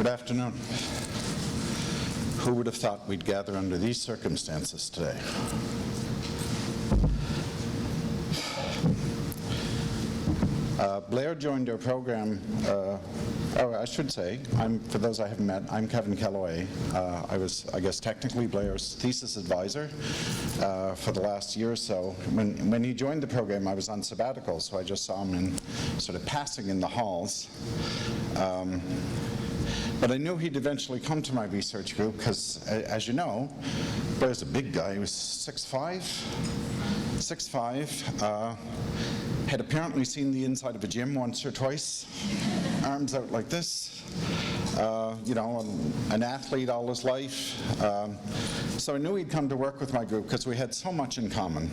Good afternoon. Who would have thought we'd gather under these circumstances today? Blair joined our program, I should say, for those I haven't met, I'm Kevin Kellaway. I was, I guess, technically Blair's thesis advisor for the last year or so. When he joined the program, I was on sabbatical, so I just saw him in sort of passing in the halls. But I knew he'd eventually come to my research group because, as you know, Blair's a big guy. He was 6'5", had apparently seen the inside of a gym once or twice, arms out like this, you know, an athlete all his life. So I knew he'd come to work with my group because we had so much in common.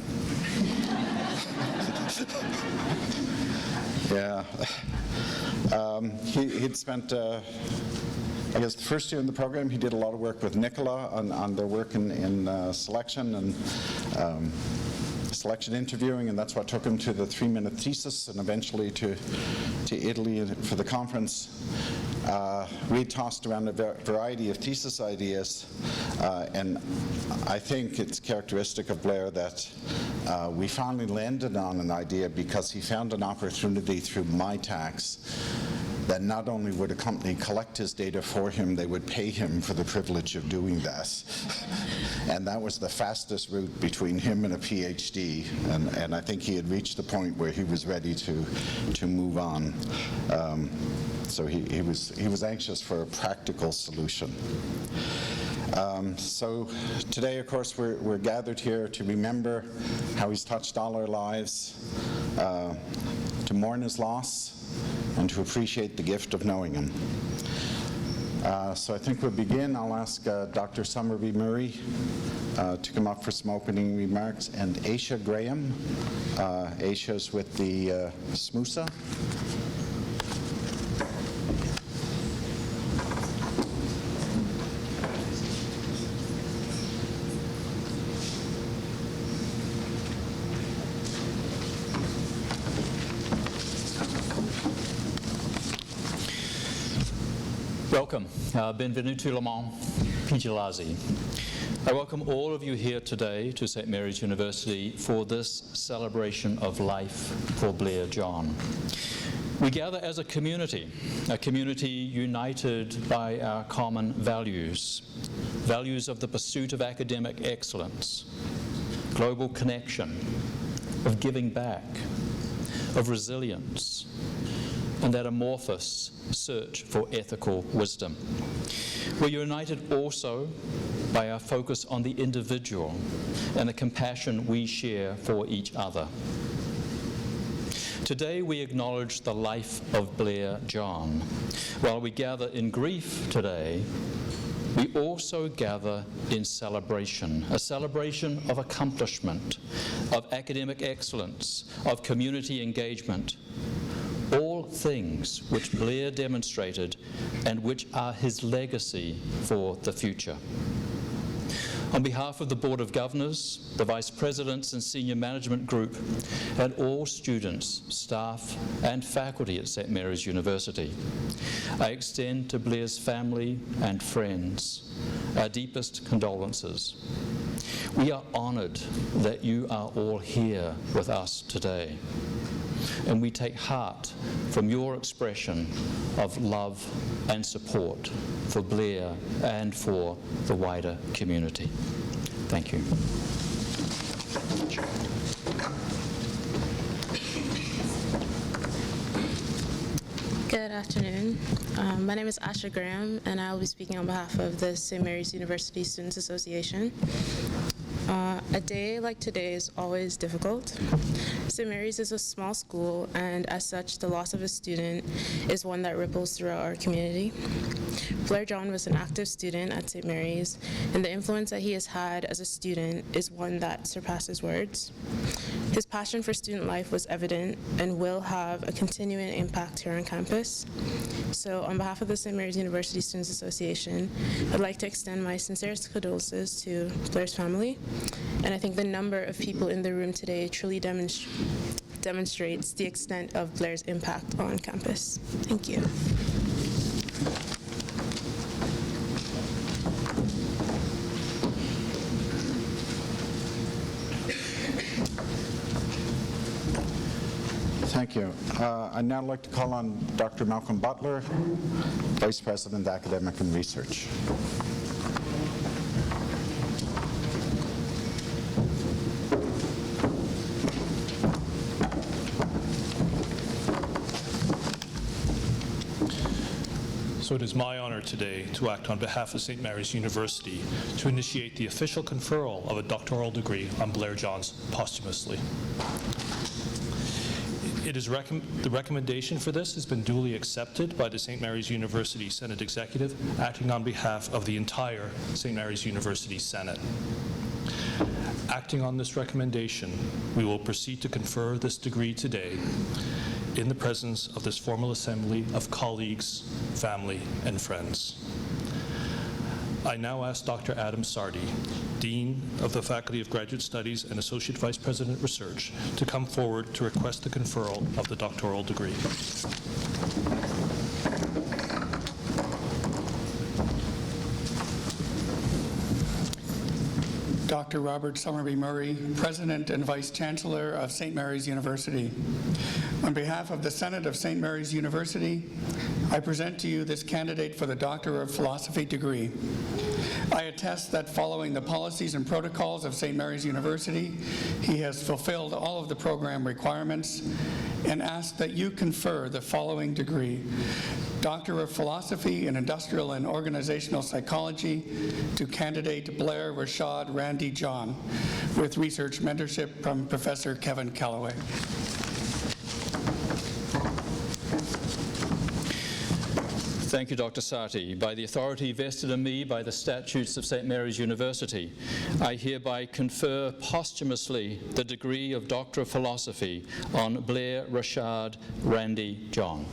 Yeah. He'd spent, I guess the first year in the program, he did a lot of work with Nicola on their work in selection and selection interviewing, and that's what took him to the 3-minute thesis and eventually to Italy for the conference. We tossed around a variety of thesis ideas, and I think it's characteristic of Blair that we finally landed on an idea because he found an opportunity through MyTax that not only would a company collect his data for him, they would pay him for the privilege of doing that. And that was the fastest route between him and a PhD, and I think he had reached the point where he was ready to move on. So he was anxious for a practical solution. So today, of course, we're gathered here to remember how he's touched all our lives, to mourn his loss, and to appreciate the gift of knowing him. So I think we'll begin. I'll ask Dr. Summerby Murray to come up for some opening remarks, and Aisha Graham. Aisha's with the SMUSA. Welcome. Benvenuti Lamont Pigilazi. I welcome all of you here today to St. Mary's University for this celebration of life for Blair John. We gather as a community united by our common values of the pursuit of academic excellence, global connection, of giving back, of resilience, and that amorphous search for ethical wisdom. We're united also by our focus on the individual and the compassion we share for each other. Today we acknowledge the life of Blair John. While we gather in grief today, we also gather in celebration, a celebration of accomplishment, of academic excellence, of community engagement, all things which Blair demonstrated and which are his legacy for the future. On behalf of the Board of Governors, the Vice Presidents and Senior Management Group, and all students, staff, and faculty at St. Mary's University, I extend to Blair's family and friends our deepest condolences. We are honored that you are all here with us today, and we take heart from your expression of love and support for Blair and for the wider community. Thank you. Good afternoon. My name is Asha Graham, and I will be speaking on behalf of the St. Mary's University Students Association. A day like today is always difficult. St. Mary's is a small school, and as such, the loss of a student is one that ripples throughout our community. Blair John was an active student at St. Mary's, and the influence that he has had as a student is one that surpasses words. His passion for student life was evident and will have a continuing impact here on campus. So on behalf of the St. Mary's University Students Association, I'd like to extend my sincerest condolences to Blair's family, and I think the number of people in the room today truly demonstrates the extent of Blair's impact on campus. Thank you. Thank you. I'd now like to call on Dr. Malcolm Butler, Vice President, Academic and Research. So it is my honor today to act on behalf of St. Mary's University to initiate the official conferral of a doctoral degree on Blair Johns posthumously. It is the recommendation for this has been duly accepted by the St. Mary's University Senate Executive, acting on behalf of the entire St. Mary's University Senate. Acting on this recommendation, we will proceed to confer this degree today in the presence of this formal assembly of colleagues, family, and friends. I now ask Dr. Adam Sardi, Dean of the Faculty of Graduate Studies and Associate Vice President Research, to come forward to request the conferral of the doctoral degree. Dr. Robert Summerby Murray, President and Vice Chancellor of St. Mary's University. On behalf of the Senate of St. Mary's University, I present to you this candidate for the Doctor of Philosophy degree. I attest that following the policies and protocols of St. Mary's University, he has fulfilled all of the program requirements, and ask that you confer the following degree: Doctor of Philosophy in Industrial and Organizational Psychology to candidate Blair Randy John, with research mentorship from Professor Kevin Calloway. Thank you, Dr. Sarti. By the authority vested in me by the statutes of St. Mary's University, I hereby confer posthumously the degree of Doctor of Philosophy on Blair Randy John.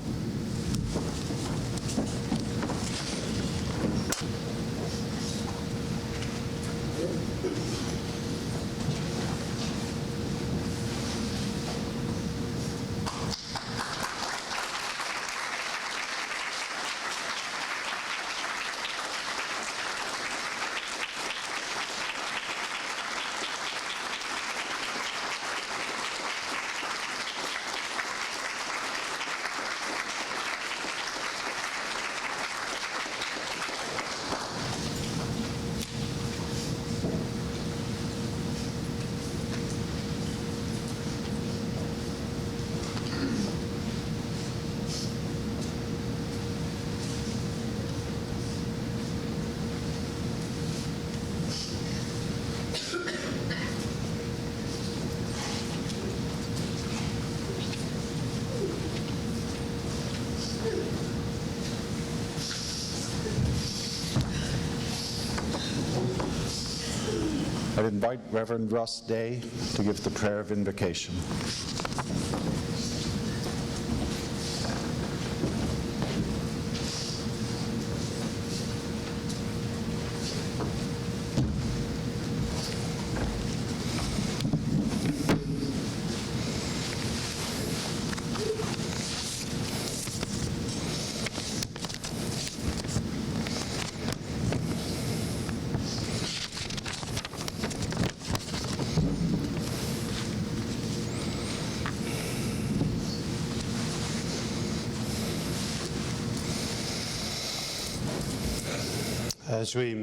I'd invite Reverend Russ Day to give the prayer of invocation. As we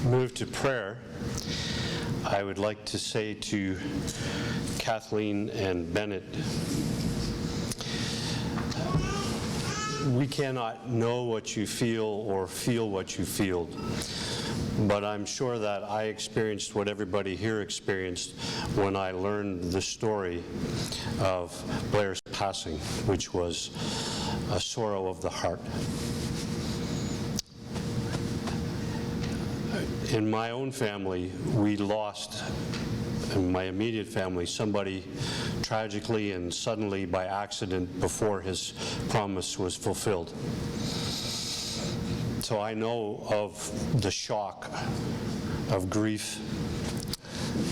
move to prayer, I would like to say to Kathleen and Bennett, we cannot know what you feel or feel what you feel, but I'm sure that I experienced what everybody here experienced when I learned the story of Blair's passing, which was a sorrow of the heart. In my own family, we lost, in my immediate family, somebody tragically and suddenly by accident before his promise was fulfilled. So I know of the shock, of grief,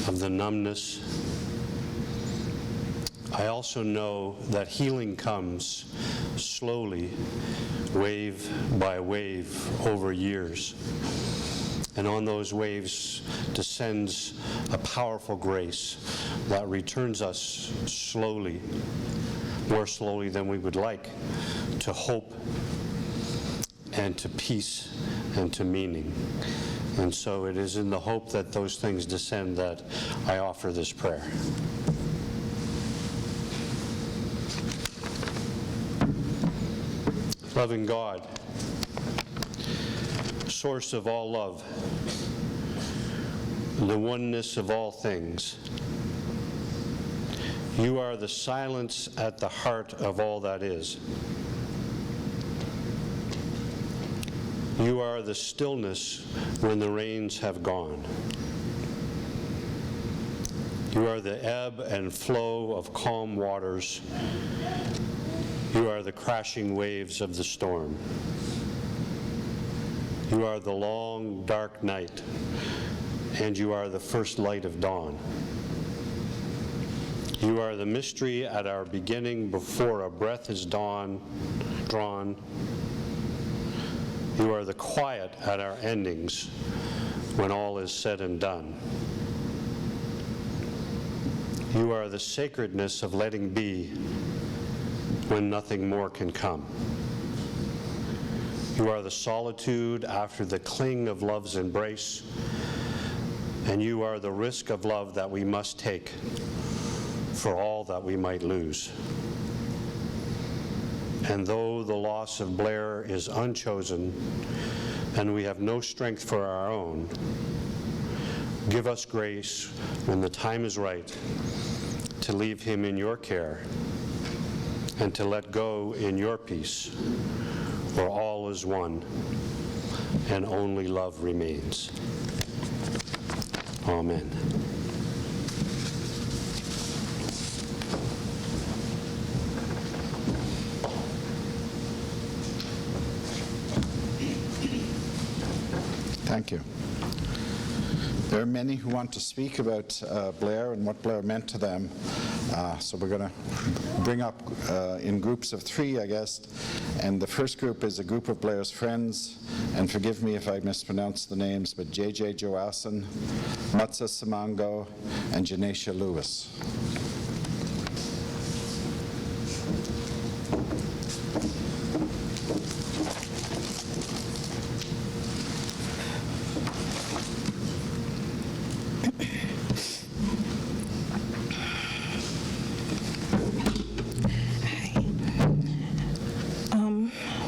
of the numbness. I also know that healing comes slowly, wave by wave, over years. And on those waves descends a powerful grace that returns us slowly, more slowly than we would like, to hope and to peace and to meaning. And so it is in the hope that those things descend that I offer this prayer. Loving God, source of all love, the oneness of all things, you are the silence at the heart of all that is. You are the stillness when the rains have gone. You are the ebb and flow of calm waters. You are the crashing waves of the storm. You are the long, dark night, and you are the first light of dawn. You are the mystery at our beginning before a breath is drawn. You are the quiet at our endings when all is said and done. You are the sacredness of letting be when nothing more can come. You are the solitude after the cling of love's embrace, and you are the risk of love that we must take for all that we might lose. And though the loss of Blair is unchosen and we have no strength for our own, give us grace when the time is right to leave him in your care and to let go in your peace, where all is one and only love remains. Amen. Thank you. There are many who want to speak about Blair and what Blair meant to them. So we're going to bring up in groups of 3, I guess. And the first group is a group of Blair's friends. And forgive me if I mispronounce the names, but J.J. Joassen, Matza Simango, and Janesha Lewis.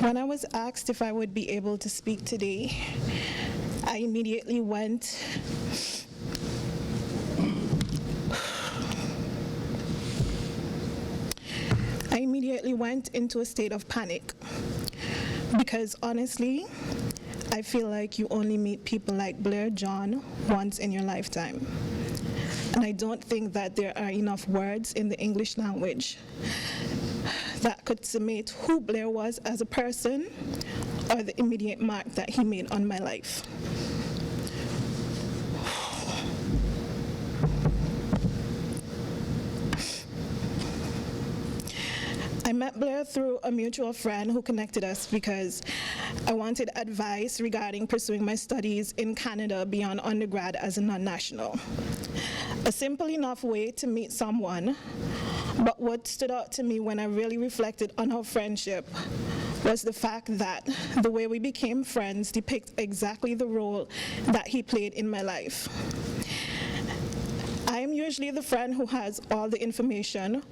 When I was asked if I would be able to speak today, I immediately went into a state of panic because honestly, I feel like you only meet people like Blair John once in your lifetime. And I don't think that there are enough words in the English language that could summate who Blair was as a person or the immediate mark that he made on my life. I met Blair through a mutual friend who connected us because I wanted advice regarding pursuing my studies in Canada beyond undergrad as a non-national. A simple enough way to meet someone, but what stood out to me when I really reflected on our friendship was the fact that the way we became friends depicts exactly the role that he played in my life. I am usually the friend who has all the information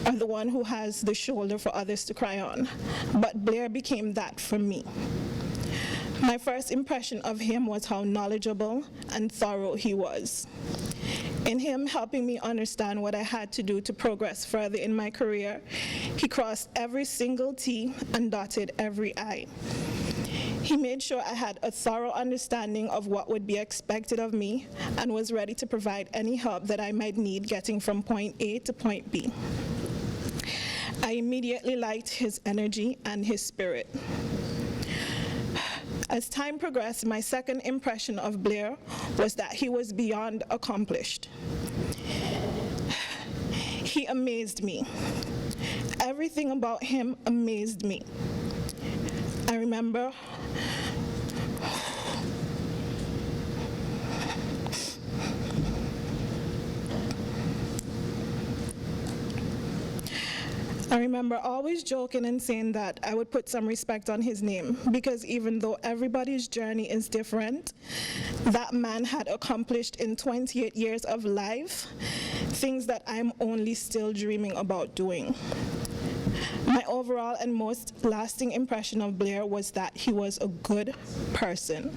or the one who has the shoulder for others to cry on, but Blair became that for me. My first impression of him was how knowledgeable and thorough he was. In him helping me understand what I had to do to progress further in my career, he crossed every single T and dotted every I. He made sure I had a thorough understanding of what would be expected of me and was ready to provide any help that I might need getting from point A to point B. I immediately liked his energy and his spirit. As time progressed, my second impression of Blair was that he was beyond accomplished. He amazed me. Everything about him amazed me. I remember I remember always joking and saying that I would put some respect on his name, because even though everybody's journey is different, that man had accomplished in 28 years of life things that I'm only still dreaming about doing. My overall and most lasting impression of Blair was that he was a good person.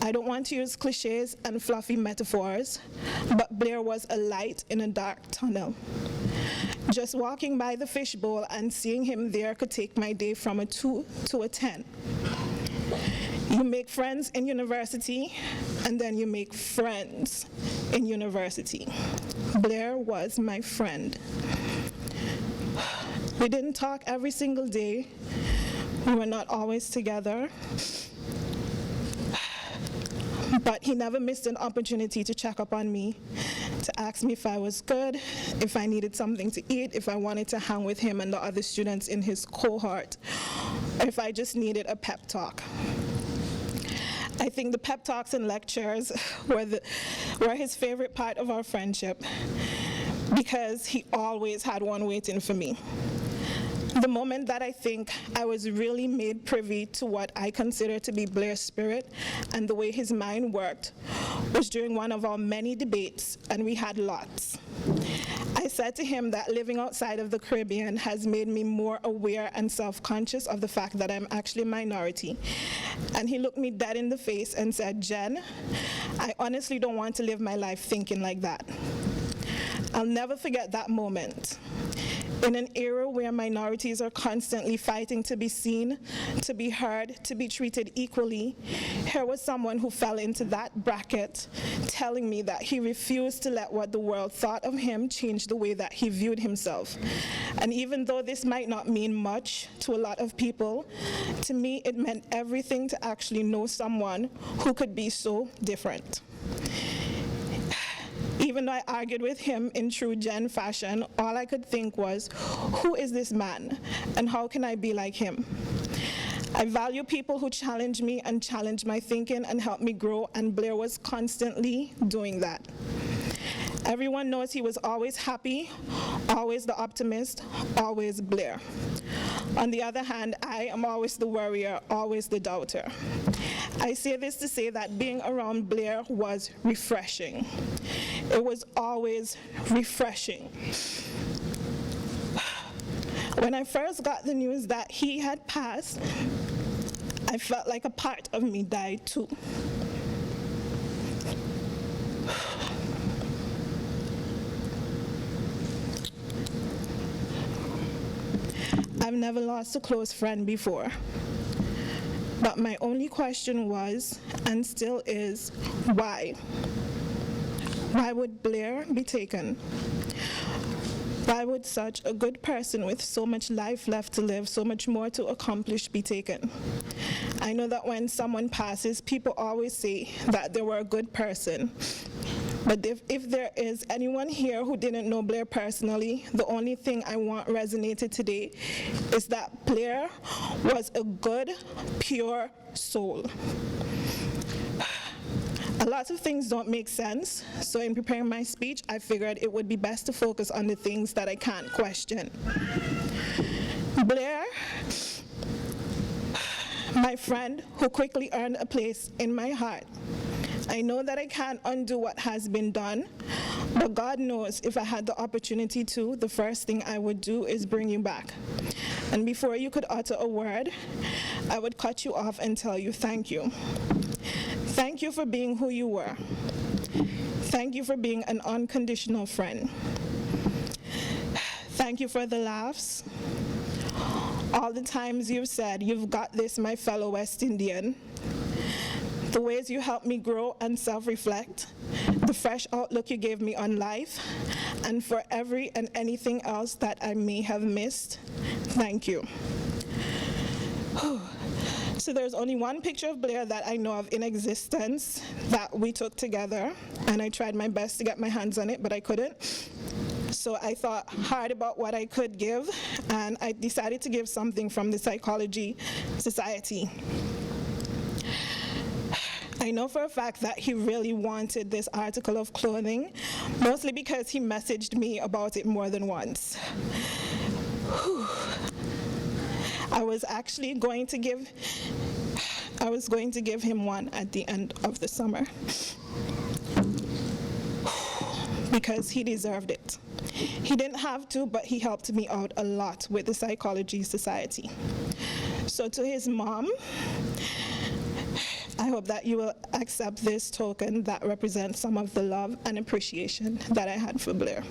I don't want to use cliches and fluffy metaphors, but Blair was a light in a dark tunnel. Just walking by the fishbowl and seeing him there could take my day from a 2 to a 10. You make friends in university, and then you make friends in university. Blair was my friend. We didn't talk every single day. We were not always together. But he never missed an opportunity to check up on me, to ask me if I was good, if I needed something to eat, if I wanted to hang with him and the other students in his cohort, or if I just needed a pep talk. I think the pep talks and lectures were his favorite part of our friendship, because he always had one waiting for me. The moment that I think I was really made privy to what I consider to be Blair's spirit and the way his mind worked was during one of our many debates, and we had lots. I said to him that living outside of the Caribbean has made me more aware and self-conscious of the fact that I'm actually a minority. And he looked me dead in the face and said, "Jen, I honestly don't want to live my life thinking like that." I'll never forget that moment. In an era where minorities are constantly fighting to be seen, to be heard, to be treated equally, here was someone who fell into that bracket telling me that he refused to let what the world thought of him change the way that he viewed himself. And even though this might not mean much to a lot of people, to me it meant everything to actually know someone who could be so different. Even though I argued with him in true Jen fashion, all I could think was, who is this man, and how can I be like him? I value people who challenge me and challenge my thinking and help me grow, and Blair was constantly doing that. Everyone knows he was always happy, always the optimist, always Blair. On the other hand, I am always the worrier, always the doubter. I say this to say that being around Blair was refreshing. It was always refreshing. When I first got the news that he had passed, I felt like a part of me died too. I've never lost a close friend before, but my only question was, and still is, why? Why would Blair be taken? Why would such a good person with so much life left to live, so much more to accomplish, be taken? I know that when someone passes, people always say that they were a good person. But if there is anyone here who didn't know Blair personally, the only thing I want resonated today is that Blair was a good, pure soul. A lot of things don't make sense, so in preparing my speech, I figured it would be best to focus on the things that I can't question. Blair, my friend who quickly earned a place in my heart. I know that I can't undo what has been done, but God knows if I had the opportunity to, the first thing I would do is bring you back. And before you could utter a word, I would cut you off and tell you thank you. Thank you for being who you were. Thank you for being an unconditional friend. Thank you for the laughs. All the times you've said, "You've got this, my fellow West Indian." The ways you helped me grow and self-reflect, the fresh outlook you gave me on life, and for every and anything else that I may have missed, thank you. So there's only one picture of Blair that I know of in existence that we took together, and I tried my best to get my hands on it, but I couldn't. So I thought hard about what I could give, and I decided to give something from the Psychology Society. I know for a fact that he really wanted this article of clothing, mostly because he messaged me about it more than once. Whew. I was going to give him one at the end of the summer because he deserved it. He didn't have to, but he helped me out a lot with the Psychology Society. So to his mom, I hope that you will accept this token that represents some of the love and appreciation that I had for Blair.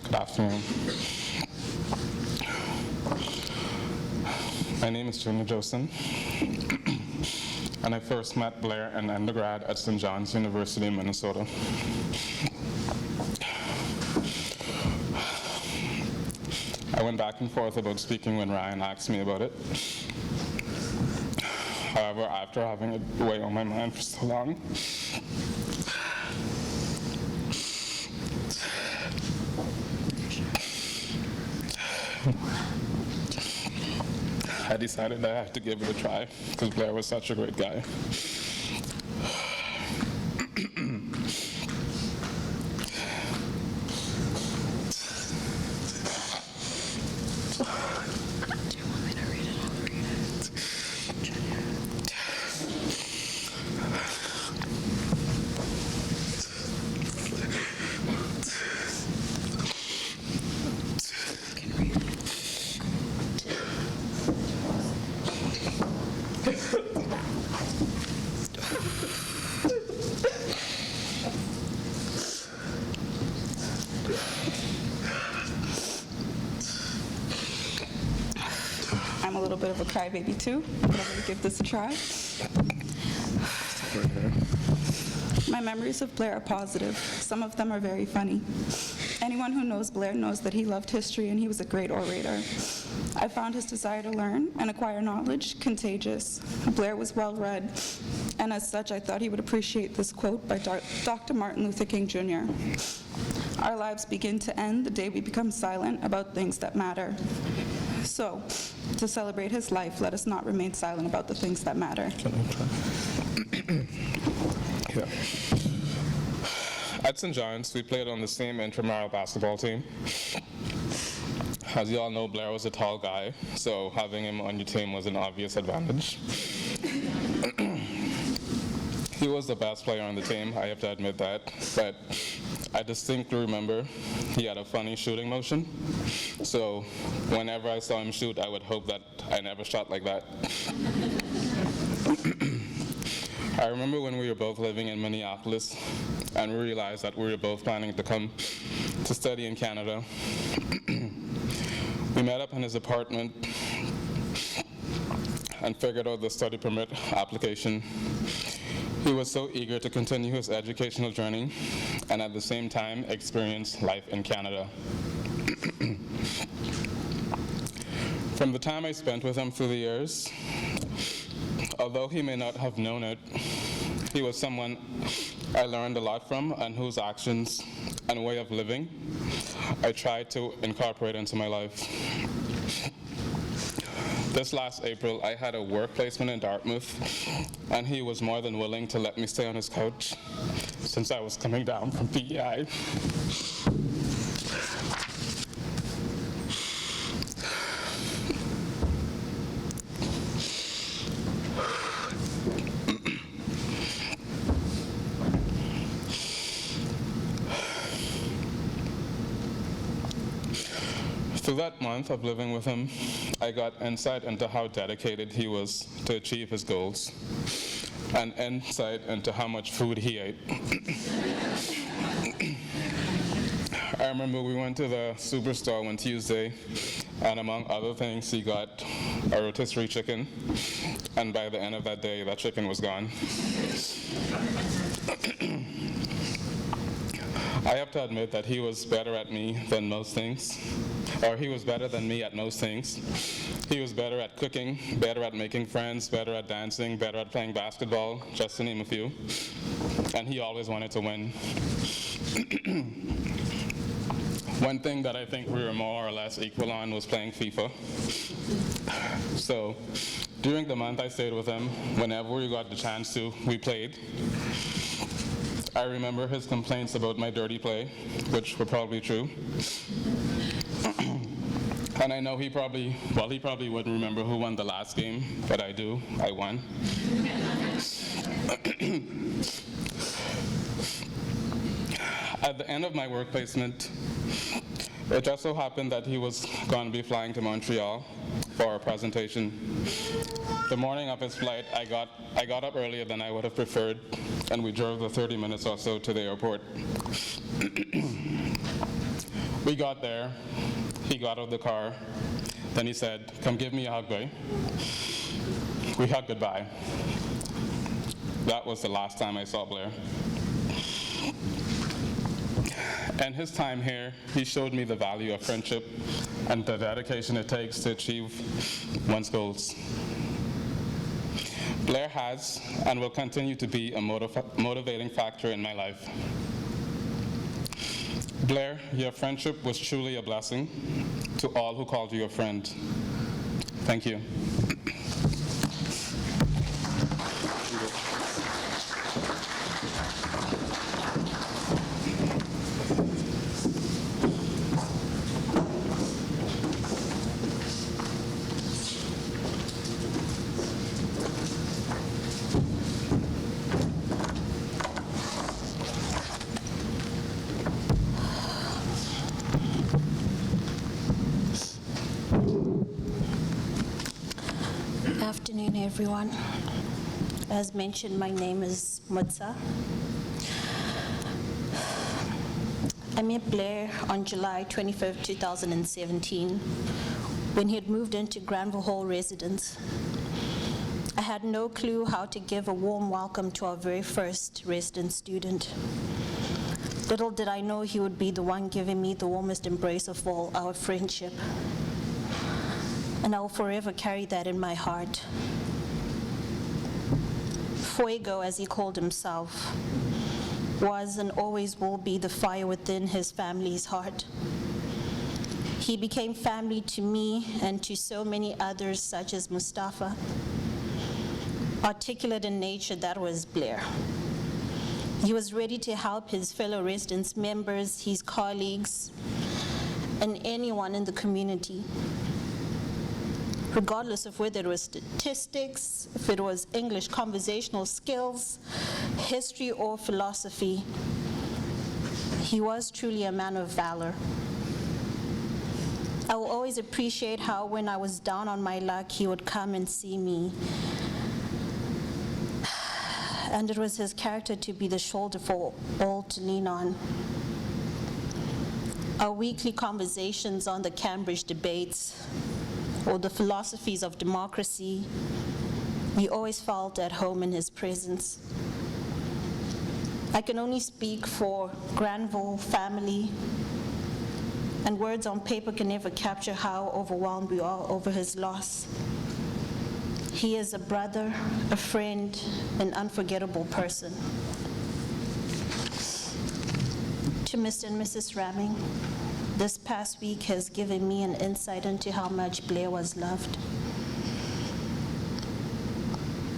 Good afternoon. My name is Junior Joseph, and I first met Blair in undergrad at St. John's University in Minnesota. I went back and forth about speaking when Ryan asked me about it. However, after having it weigh on my mind for so long, I decided that I had to give it a try because Blair was such a great guy. I'm a little bit of a crybaby too, but I'm going to give this a try. My memories of Blair are positive. Some of them are very funny. Anyone who knows Blair knows that he loved history and he was a great orator. I found his desire to learn and acquire knowledge contagious. Blair was well-read, and as such, I thought he would appreciate this quote by Dr. Martin Luther King, Jr. Our lives begin to end the day we become silent about things that matter. So, to celebrate his life, let us not remain silent about the things that matter. Yeah. At St. John's, we played on the same intramural basketball team. As you all know, Blair was a tall guy, so having him on your team was an obvious advantage. He was the best player on the team, I have to admit that, but I distinctly remember he had a funny shooting motion, so whenever I saw him shoot, I would hope that I never shot like that. I remember when we were both living in Minneapolis, and we realized that we were both planning to come to study in Canada. We met up in his apartment and figured out the study permit application. He was so eager to continue his educational journey and at the same time experience life in Canada. From the time I spent with him through the years, although he may not have known it, He was someone I learned a lot from and whose actions and way of living I tried to incorporate into my life. This last April, I had a work placement in Dartmouth, and he was more than willing to let me stay on his couch since I was coming down from PEI. Through that month of living with him, I got insight into how dedicated he was to achieve his goals, and insight into how much food he ate. I remember we went to the superstore one Tuesday, and among other things, he got a rotisserie chicken, and by the end of that day, that chicken was gone. I have to admit that he was better at me than most things, or he was better than me at most things. He was better at cooking, better at making friends, better at dancing, better at playing basketball, just to name a few. And he always wanted to win. One thing that I think we were more or less equal on was playing FIFA. So during the month I stayed with him, whenever we got the chance to, we played. I remember his complaints about my dirty play, which were probably true. And I know he probably wouldn't remember who won the last game, but I do. I won. At the end of my work placement, it just so happened that he was going to be flying to Montreal for a presentation. The morning of his flight, I got up earlier than I would have preferred, and we drove the 30 minutes or so to the airport. We got there, he got out of the car, then he said, "Come give me a hug, boy." We hugged goodbye. That was the last time I saw Blair. And his time here, he showed me the value of friendship and the dedication it takes to achieve one's goals. Blair has and will continue to be a motivating factor in my life. Blair, your friendship was truly a blessing to all who called you a friend. Thank you. Afternoon, everyone. As mentioned, my name is Mutsa. I met Blair on July 25, 2017, when he had moved into Granville Hall residence. I had no clue how to give a warm welcome to our very first resident student. Little did I know he would be the one giving me the warmest embrace of all our friendship. And I will forever carry that in my heart. Fuego, as he called himself, was and always will be the fire within his family's heart. He became family to me and to so many others, such as Mustafa. Articulate in nature, that was Blair. He was ready to help his fellow residence members, his colleagues, and anyone in the community, regardless of whether it was statistics, if it was English conversational skills, history, or philosophy. He was truly a man of valor. I will always appreciate how when I was down on my luck, he would come and see me. And it was his character to be the shoulder for all to lean on. Our weekly conversations on the Cambridge debates, or the philosophies of democracy, we always felt at home in his presence. I can only speak for Granville family, and words on paper can never capture how overwhelmed we are over his loss. He is a brother, a friend, an unforgettable person. To Mr. and Mrs. Ramming, this past week has given me an insight into how much Blair was loved.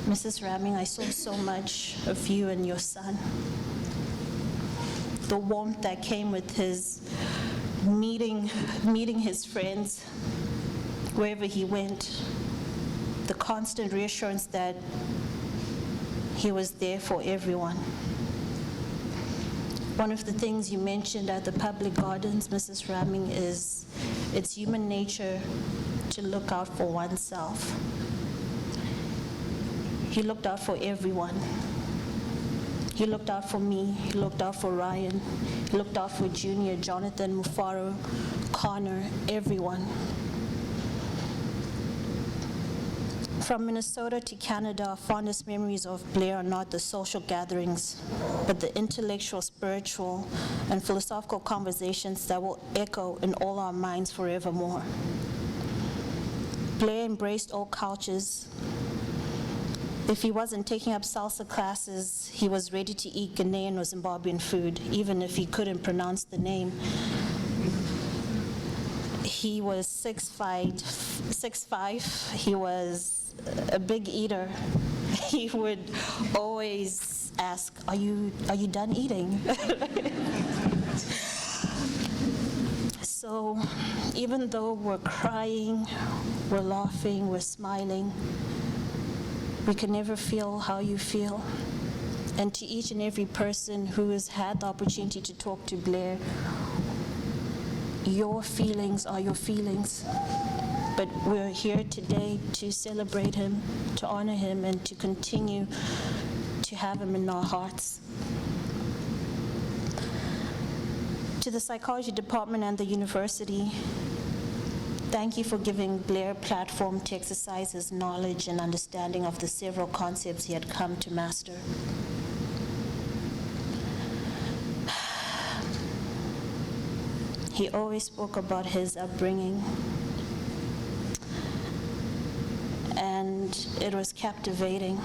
Mrs. Ramming, I saw so much of you and your son. The warmth that came with his meeting his friends wherever he went, the constant reassurance that he was there for everyone. One of the things you mentioned at the public gardens, Mrs. Ramming, is it's human nature to look out for oneself. He looked out for everyone. He looked out for me, he looked out for Ryan, he looked out for Junior, Jonathan, Mufaro, Connor, everyone. From Minnesota to Canada, our fondest memories of Blair are not the social gatherings, but the intellectual, spiritual, and philosophical conversations that will echo in all our minds forevermore. Blair embraced all cultures. If he wasn't taking up salsa classes, he was ready to eat Ghanaian or Zimbabwean food, even if he couldn't pronounce the name. He was 6'5". He was a big eater. He would always ask, are you done eating? So even though we're crying, we're laughing, we're smiling, we can never feel how you feel. And to each and every person who has had the opportunity to talk to Blair, your feelings are your feelings. But we're here today to celebrate him, to honor him, and to continue to have him in our hearts. To the psychology department and the university, thank you for giving Blair a platform to exercise his knowledge and understanding of the several concepts he had come to master. He always spoke about his upbringing, and it was captivating.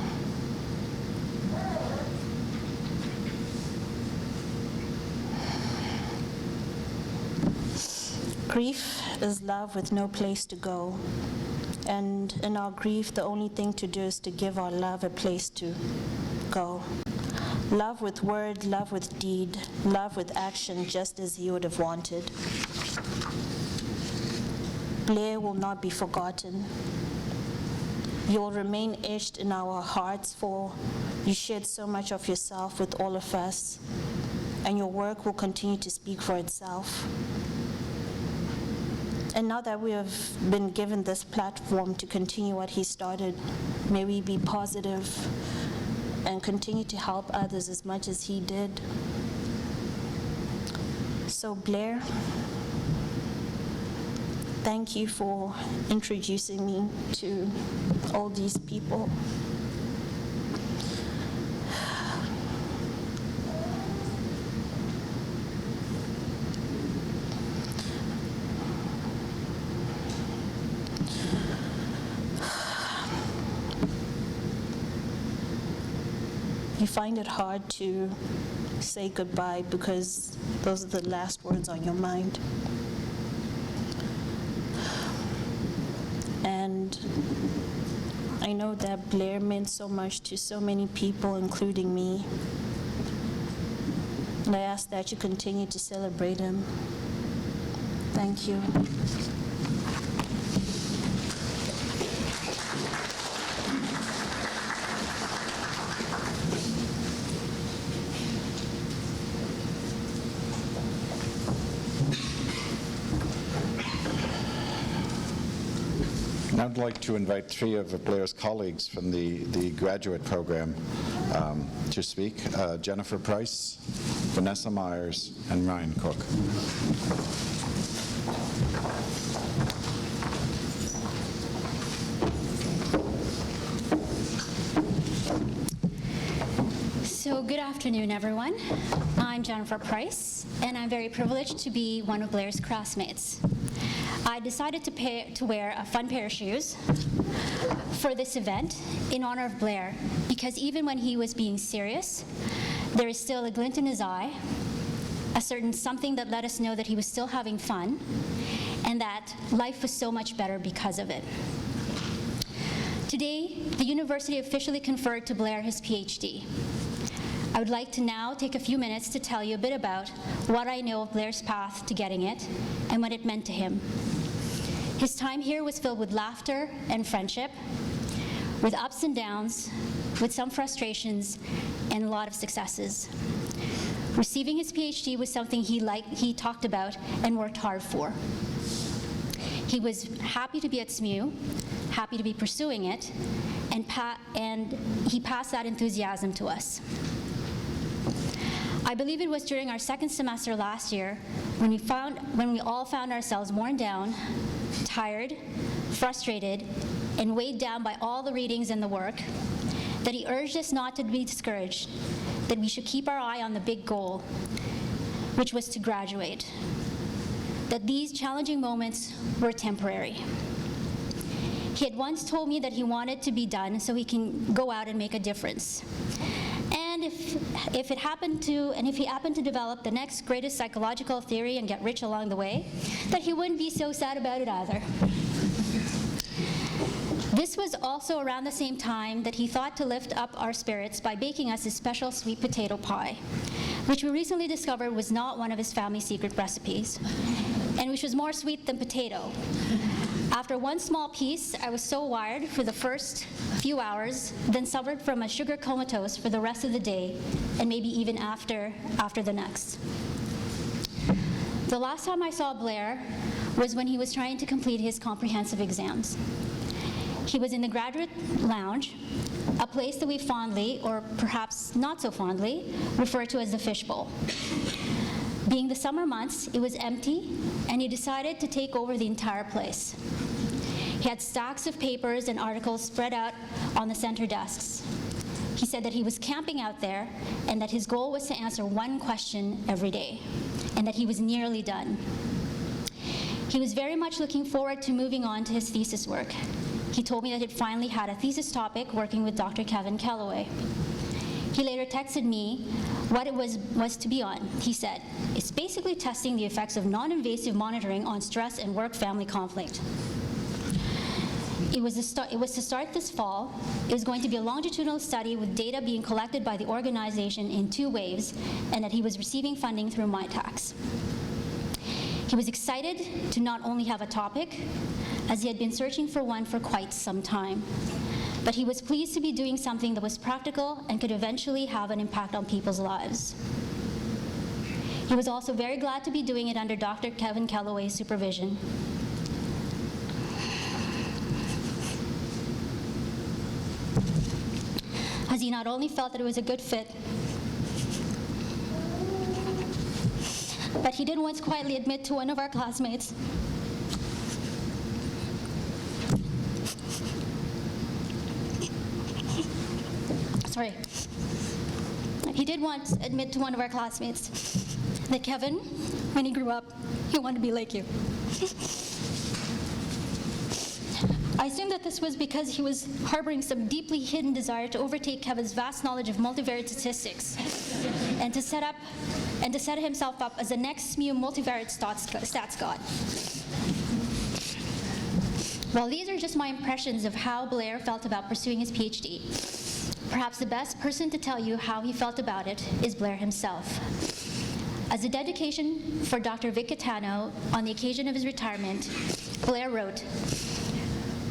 Grief is love with no place to go. And in our grief, the only thing to do is to give our love a place to go. Love with word, love with deed, love with action, just as he would have wanted. Blair will not be forgotten. You will remain etched in our hearts, for you shared so much of yourself with all of us, and your work will continue to speak for itself. And now that we have been given this platform to continue what he started, may we be positive and continue to help others as much as he did. So Blair, thank you for introducing me to all these people. You find it hard to say goodbye because those are the last words on your mind. And I know that Blair meant so much to so many people, including me. And I ask that you continue to celebrate him. Thank you. And I'd like to invite three of Blair's colleagues from the graduate program to speak. Jennifer Price, Vanessa Myers, and Ryan Cook. So good afternoon, everyone. I'm Jennifer Price, and I'm very privileged to be one of Blair's classmates. I decided to wear a fun pair of shoes for this event in honor of Blair, because even when he was being serious, there is still a glint in his eye, a certain something that let us know that he was still having fun, and that life was so much better because of it. Today, the university officially conferred to Blair his PhD. I would like to now take a few minutes to tell you a bit about what I know of Blair's path to getting it and what it meant to him. His time here was filled with laughter and friendship, with ups and downs, with some frustrations, and a lot of successes. Receiving his PhD was something he talked about and worked hard for. He was happy to be at SMU, happy to be pursuing it, and he passed that enthusiasm to us. I believe it was during our second semester last year when we all found ourselves worn down, tired, frustrated, and weighed down by all the readings and the work, that he urged us not to be discouraged, that we should keep our eye on the big goal, which was to graduate, that these challenging moments were temporary. He had once told me that he wanted to be done so he can go out and make a difference. And if he happened to develop the next greatest psychological theory and get rich along the way, that he wouldn't be so sad about it either. This was also around the same time that he thought to lift up our spirits by baking us his special sweet potato pie, which we recently discovered was not one of his family's secret recipes, and which was more sweet than potato. After one small piece, I was so wired for the first few hours, then suffered from a sugar comatose for the rest of the day, and maybe even after the next. The last time I saw Blair was when he was trying to complete his comprehensive exams. He was in the graduate lounge, a place that we fondly, or perhaps not so fondly, refer to as the fishbowl. Being the summer months, it was empty, and he decided to take over the entire place. He had stacks of papers and articles spread out on the center desks. He said that he was camping out there and that his goal was to answer one question every day, and that he was nearly done. He was very much looking forward to moving on to his thesis work. He told me that he'd finally had a thesis topic working with Dr. Kevin Calloway. He later texted me what it was to be on. He said, "It's basically testing the effects of non-invasive monitoring on stress and work-family conflict." It was to start this fall. It was going to be a longitudinal study with data being collected by the organization in 2 waves, and that he was receiving funding through MyTax. He was excited to not only have a topic, as he had been searching for one for quite some time, but he was pleased to be doing something that was practical and could eventually have an impact on people's lives. He was also very glad to be doing it under Dr. Kevin Calloway's supervision. As he not only felt that it was a good fit, but he did once quietly admit to one of our classmates He did once admit to one of our classmates that Kevin, when he grew up, he wanted to be like you. I assume that this was because he was harboring some deeply hidden desire to overtake Kevin's vast knowledge of multivariate statistics and to set himself up as the next SMU multivariate stats god. Well, these are just my impressions of how Blair felt about pursuing his PhD. Perhaps the best person to tell you how he felt about it is Blair himself. As a dedication for Dr. Vic Catano on the occasion of his retirement, Blair wrote,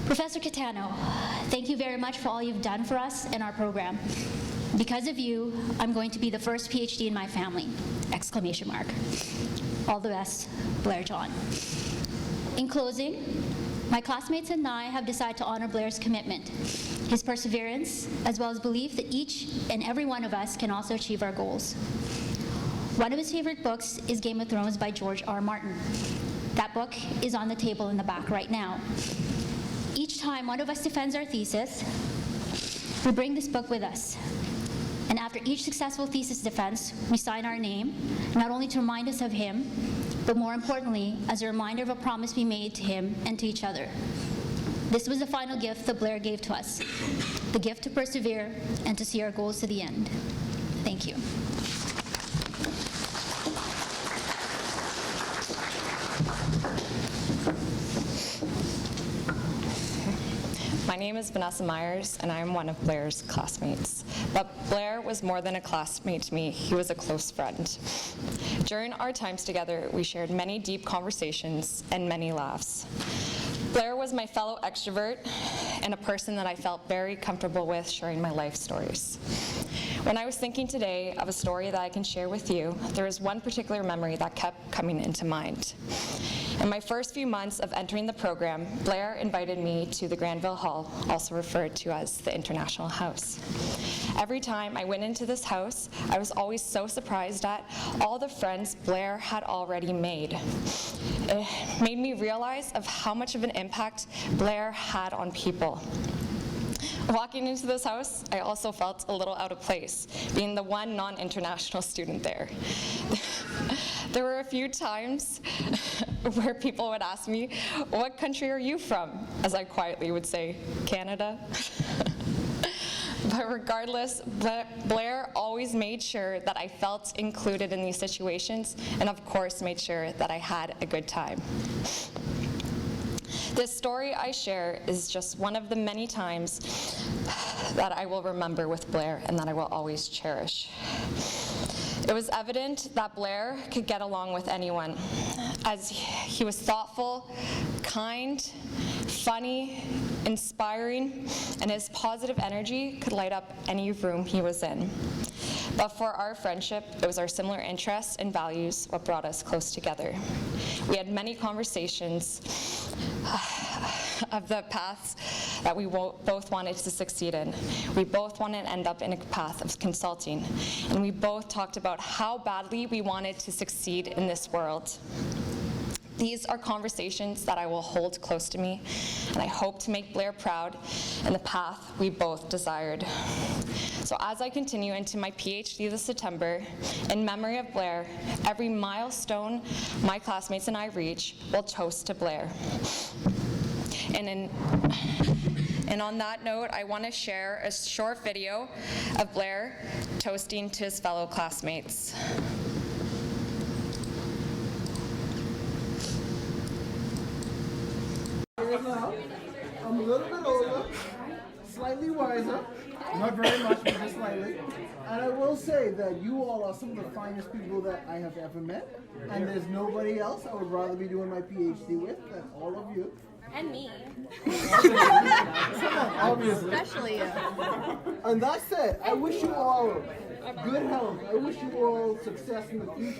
"Professor Catano, thank you very much for all you've done for us and our program. Because of you, I'm going to be the first PhD in my family!" Exclamation mark. All the best, Blair John. In closing, my classmates and I have decided to honor Blair's commitment, his perseverance, as well as belief that each and every one of us can also achieve our goals. One of his favorite books is Game of Thrones by George R. Martin. That book is on the table in the back right now. Each time one of us defends our thesis, we bring this book with us. And after each successful thesis defense, we sign our name, not only to remind us of him, but more importantly, as a reminder of a promise we made to him and to each other. This was the final gift that Blair gave to us, the gift to persevere and to see our goals to the end. Thank you. My name is Vanessa Myers, and I'm one of Blair's classmates. But Blair was more than a classmate to me, he was a close friend. During our times together, we shared many deep conversations and many laughs. Blair was my fellow extrovert and a person that I felt very comfortable with sharing my life stories. When I was thinking today of a story that I can share with you, there was one particular memory that kept coming into mind. In my first few months of entering the program, Blair invited me to the Granville Hall, also referred to as the International House. Every time I went into this house, I was always so surprised at all the friends Blair had already made. It made me realize of how much of an impact Blair had on people. Walking into this house, I also felt a little out of place, being the one non-international student there. There were a few times where people would ask me, "What country are you from?" As I quietly would say, "Canada." But regardless, Blair always made sure that I felt included in these situations, and of course made sure that I had a good time. This story I share is just one of the many times that I will remember with Blair and that I will always cherish. It was evident that Blair could get along with anyone, as he was thoughtful, kind, funny, inspiring, and his positive energy could light up any room he was in. But for our friendship, it was our similar interests and values what brought us close together. We had many conversations of the paths that we both wanted to succeed in. We both wanted to end up in a path of consulting, and we both talked about how badly we wanted to succeed in this world. These are conversations that I will hold close to me, and I hope to make Blair proud in the path we both desired. So as I continue into my PhD this September, in memory of Blair, every milestone my classmates and I reach will toast to Blair. And on that note, I want to share a short video of Blair toasting to his fellow classmates. I'm a little bit older, slightly wiser, not very much, but just slightly. And I will say that you all are some of the finest people that I have ever met, and there's nobody else I would rather be doing my PhD with than all of you. And me. Obviously. Especially you. And that said, I wish you all good health. I wish you all success in the future.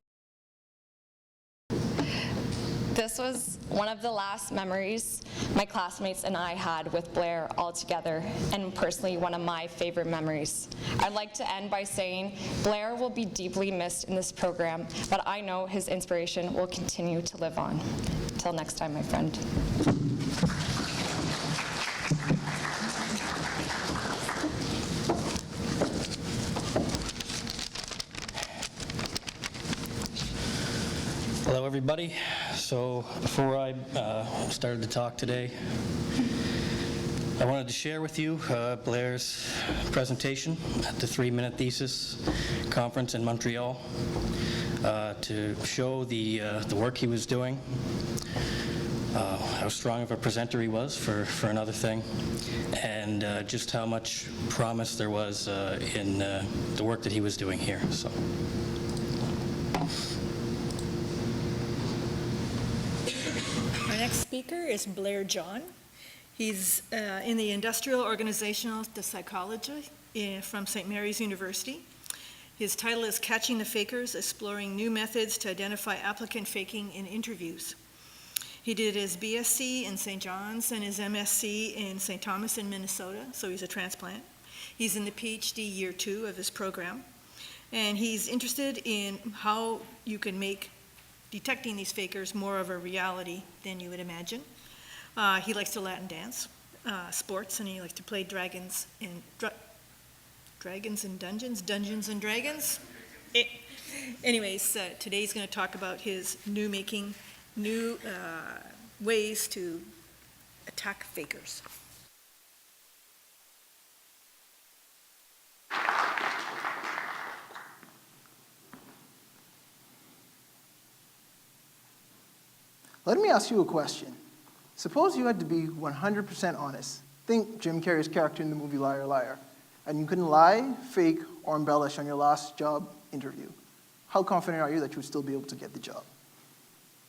This was one of the last memories my classmates and I had with Blair all together, and personally one of my favorite memories. I'd like to end by saying Blair will be deeply missed in this program, but I know his inspiration will continue to live on. Until next time, my friend. Hello, everybody. So before I started to talk today, I wanted to share with you Blair's presentation at the 3-minute thesis conference in Montreal to show the work he was doing, how strong of a presenter he was for another thing, and just how much promise there was in the work that he was doing here. So. Our next speaker is Blair John. He's in the Industrial Organizational Psychology from St. Mary's University. His title is Catching the Fakers, Exploring New Methods to Identify Applicant Faking in Interviews. He did his BSc in St. John's and his MSc in St. Thomas in Minnesota, so he's a transplant. He's in the PhD year 2 of his program, and he's interested in how you can make detecting these fakers more of a reality than you would imagine. He likes to Latin dance, sports, and he likes to play Dragons and Dungeons, Dungeons and Dragons. Anyways, today he's going to talk about his new ways to attack fakers. Let me ask you a question. Suppose you had to be 100% honest. Think Jim Carrey's character in the movie Liar Liar, and you couldn't lie, fake, or embellish on your last job interview. How confident are you that you would still be able to get the job?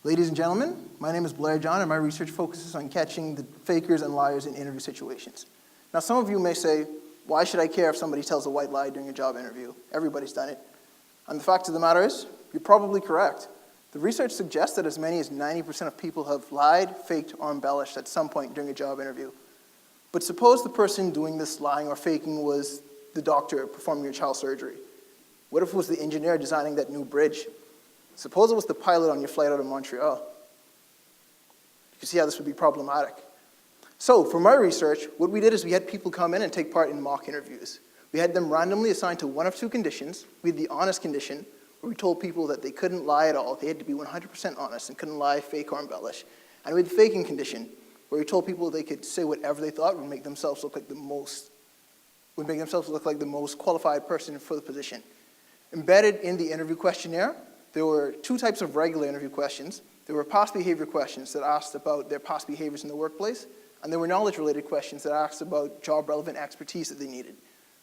Ladies and gentlemen, my name is Blair John, and my research focuses on catching the fakers and liars in interview situations. Now, some of you may say, why should I care if somebody tells a white lie during a job interview? Everybody's done it. And the fact of the matter is, you're probably correct. The research suggests that as many as 90% of people have lied, faked, or embellished at some point during a job interview. But suppose the person doing this lying or faking was the doctor performing your child's surgery. What if it was the engineer designing that new bridge? Suppose it was the pilot on your flight out of Montreal. You can see how this would be problematic. So for my research, what we did is we had people come in and take part in mock interviews. We had them randomly assigned to one of two conditions. We had the honest condition, where we told people that they couldn't lie at all. They had to be 100% honest and couldn't lie, fake, or embellish. And we had the faking condition, where we told people they could say whatever they thought would make themselves look like the most qualified person for the position. Embedded in the interview questionnaire, there were two types of regular interview questions. There were past behavior questions that asked about their past behaviors in the workplace, and there were knowledge-related questions that asked about job-relevant expertise that they needed.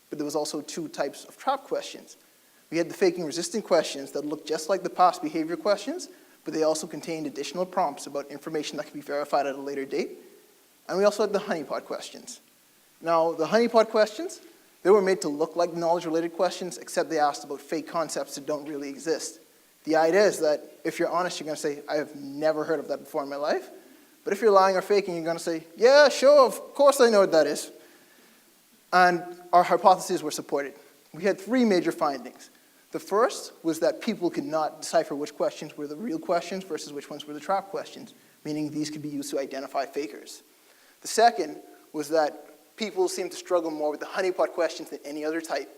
But there was also two types of trap questions. We had the faking-resistant questions that looked just like the past behavior questions, but they also contained additional prompts about information that could be verified at a later date. And we also had the honeypot questions. Now, the honeypot questions, they were made to look like knowledge-related questions, except they asked about fake concepts that don't really exist. The idea is that if you're honest, you're going to say, I have never heard of that before in my life. But if you're lying or faking, you're going to say, yeah, sure, of course I know what that is. And our hypotheses were supported. We had three major findings. The first was that people could not decipher which questions were the real questions versus which ones were the trap questions, meaning these could be used to identify fakers. The second was that people seemed to struggle more with the honeypot questions than any other type,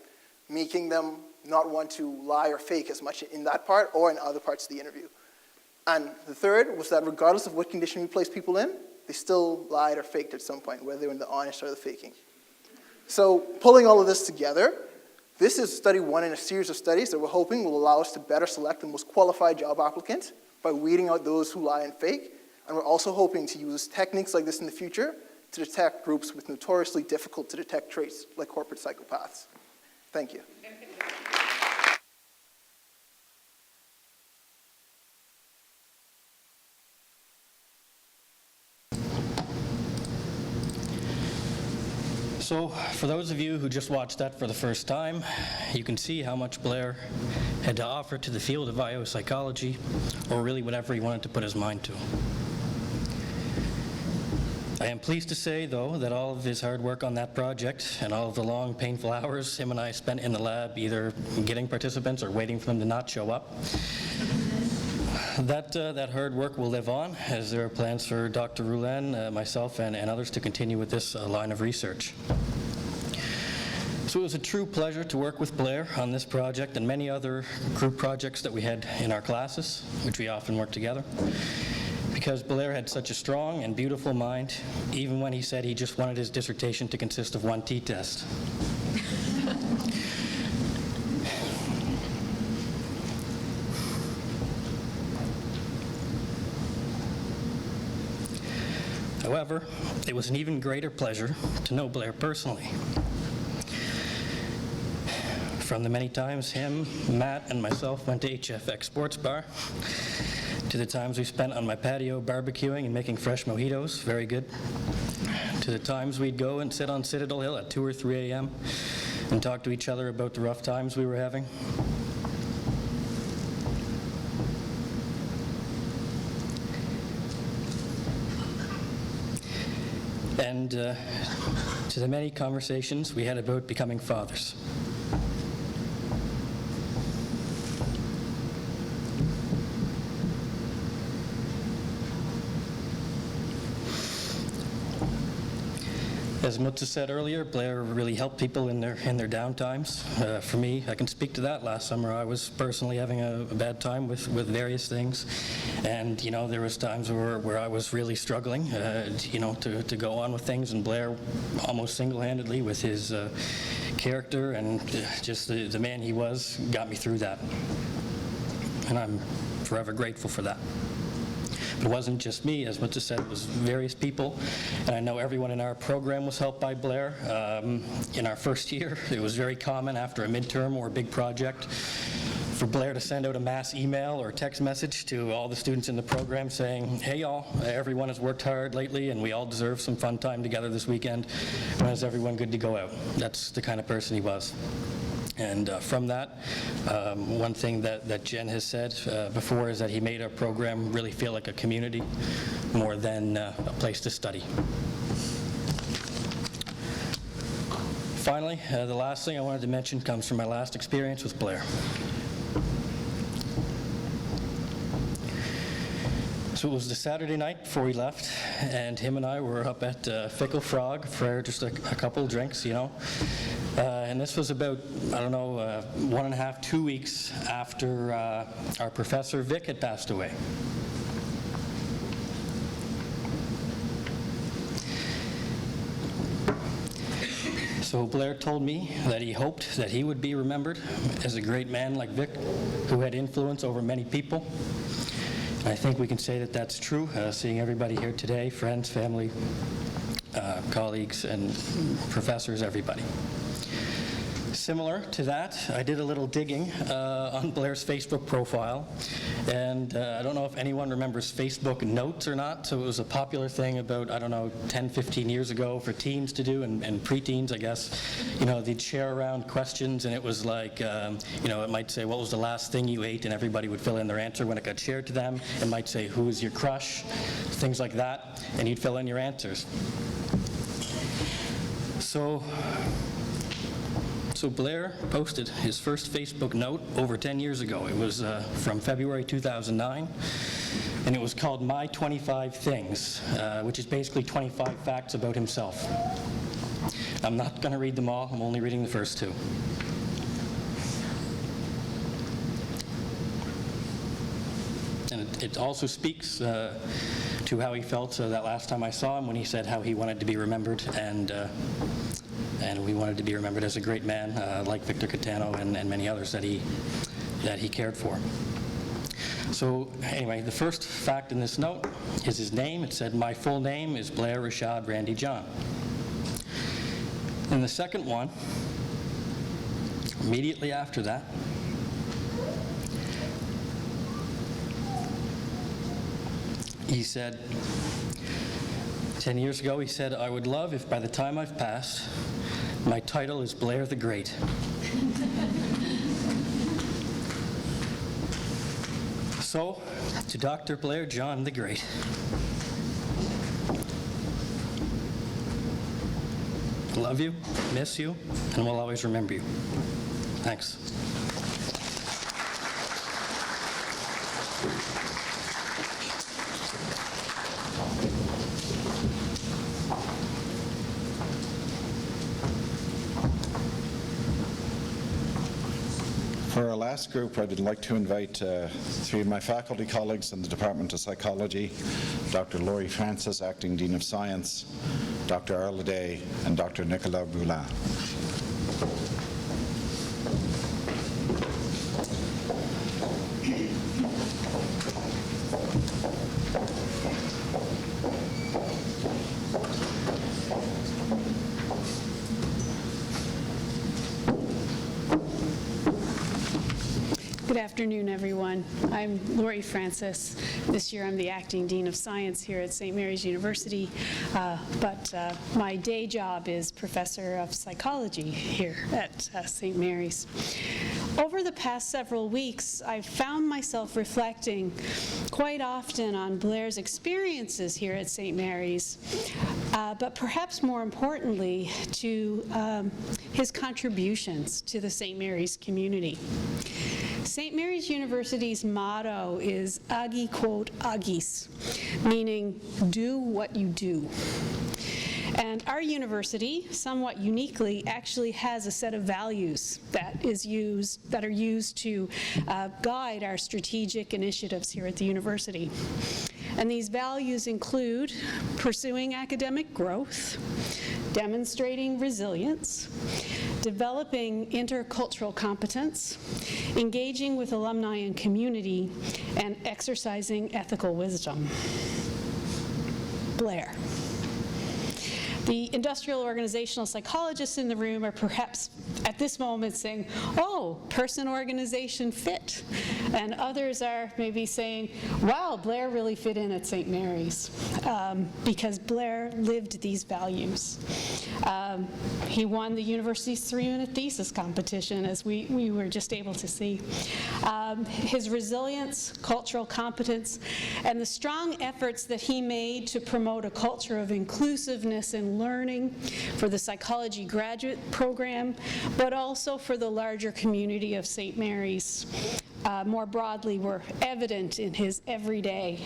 making them not want to lie or fake as much in that part or in other parts of the interview. And the third was that regardless of what condition we placed people in, they still lied or faked at some point, whether they were in the honest or the faking. So pulling all of this together, this is study one in a series of studies that we're hoping will allow us to better select the most qualified job applicants by weeding out those who lie and fake. And we're also hoping to use techniques like this in the future to detect groups with notoriously difficult to detect traits like corporate psychopaths. Thank you. So, for those of you who just watched that for the first time, you can see how much Blair had to offer to the field of biopsychology, or really whatever he wanted to put his mind to. I am pleased to say, though, that all of his hard work on that project and all of the long, painful hours him and I spent in the lab either getting participants or waiting for them to not show up, that hard work will live on, as there are plans for Dr. Rouland, myself, and others to continue with this line of research. So it was a true pleasure to work with Blair on this project and many other group projects that we had in our classes, which we often worked together, because Blair had such a strong and beautiful mind, even when he said he just wanted his dissertation to consist of one t-test. However, it was an even greater pleasure to know Blair personally. From the many times him, Matt, and myself went to HFX Sports Bar, to the times we spent on my patio barbecuing and making fresh mojitos, very good, to the times we'd go and sit on Citadel Hill at 2 or 3 a.m. and talk to each other about the rough times we were having. And to the many conversations we had about becoming fathers. As Mutsa said earlier, Blair really helped people in their down times. For me, I can speak to that. Last summer, I was personally having a bad time with various things, and there was times where I was really struggling, to go on with things. And Blair, almost single-handedly, with his character and just the man he was, got me through that, and I'm forever grateful for that. But it wasn't just me, as Mutsa said, it was various people, and I know everyone in our program was helped by Blair. In our first year, it was very common after a midterm or a big project for Blair to send out a mass email or text message to all the students in the program saying, hey y'all, everyone has worked hard lately and we all deserve some fun time together this weekend. When is everyone good to go out? That's the kind of person he was. And from that, one thing that Jen has said before is that he made our program really feel like a community more than a place to study. Finally, the last thing I wanted to mention comes from my last experience with Blair. So it was the Saturday night before we left, and him and I were up at Fickle Frog for just a couple drinks, and this was about, 1.5, 2 weeks after our professor Vic had passed away. So Blair told me that he hoped that he would be remembered as a great man like Vic, who had influence over many people. I think we can say that that's true, seeing everybody here today, friends, family, colleagues, and professors, everybody. Similar to that, I did a little digging on Blair's Facebook profile, and I don't know if anyone remembers Facebook Notes or not, so it was a popular thing about, 10, 15 years ago for teens to do, and preteens, I guess. They'd share around questions, and it was like, it might say, what was the last thing you ate, and everybody would fill in their answer when it got shared to them. It might say, who is your crush, things like that, and you'd fill in your answers. So Blair posted his first Facebook note over 10 years ago. It was from February 2009, and it was called My 25 Things, which is basically 25 facts about himself. I'm not going to read them all. I'm only reading the first two. And it also speaks to how he felt that last time I saw him, when he said how he wanted to be remembered, and we wanted to be remembered as a great man like Victor Catano and many others that he cared for. So anyway, the first fact in this note is his name. It said, my full name is Blair Rashad Randy John. And the second one, immediately after that, he said, 10 years ago, he said, I would love if by the time I've passed, my title is Blair the Great. So, to Dr. Blair John the Great. I love you, miss you, and will always remember you. Thanks. For our last group, I would like to invite three of my faculty colleagues in the Department of Psychology, Dr. Laurie Francis, Acting Dean of Science, Dr. Arla Day, and Dr. Nicolas Boulin. Good afternoon, everyone. I'm Laurie Francis. This year I'm the Acting Dean of Science here at St. Mary's University, but my day job is Professor of Psychology here at St. Mary's. Over the past several weeks, I've found myself reflecting quite often on Blair's experiences here at St. Mary's, but perhaps more importantly, to his contributions to the St. Mary's community. St. Mary's University's motto is Agi quod agis, meaning do what you do. And our university, somewhat uniquely, actually has a set of values that are used to guide our strategic initiatives here at the university. And these values include pursuing academic growth, demonstrating resilience, developing intercultural competence, engaging with alumni and community, and exercising ethical wisdom. Blair. The industrial organizational psychologists in the room are perhaps at this moment saying, oh, person-organization fit. And others are maybe saying, wow, Blair really fit in at St. Mary's, because Blair lived these values. He won the university's 3-minute thesis competition, as we were just able to see. His resilience, cultural competence, and the strong efforts that he made to promote a culture of inclusiveness and learning for the psychology graduate program, but also for the larger community of St. Mary's. More broadly, were evident in his everyday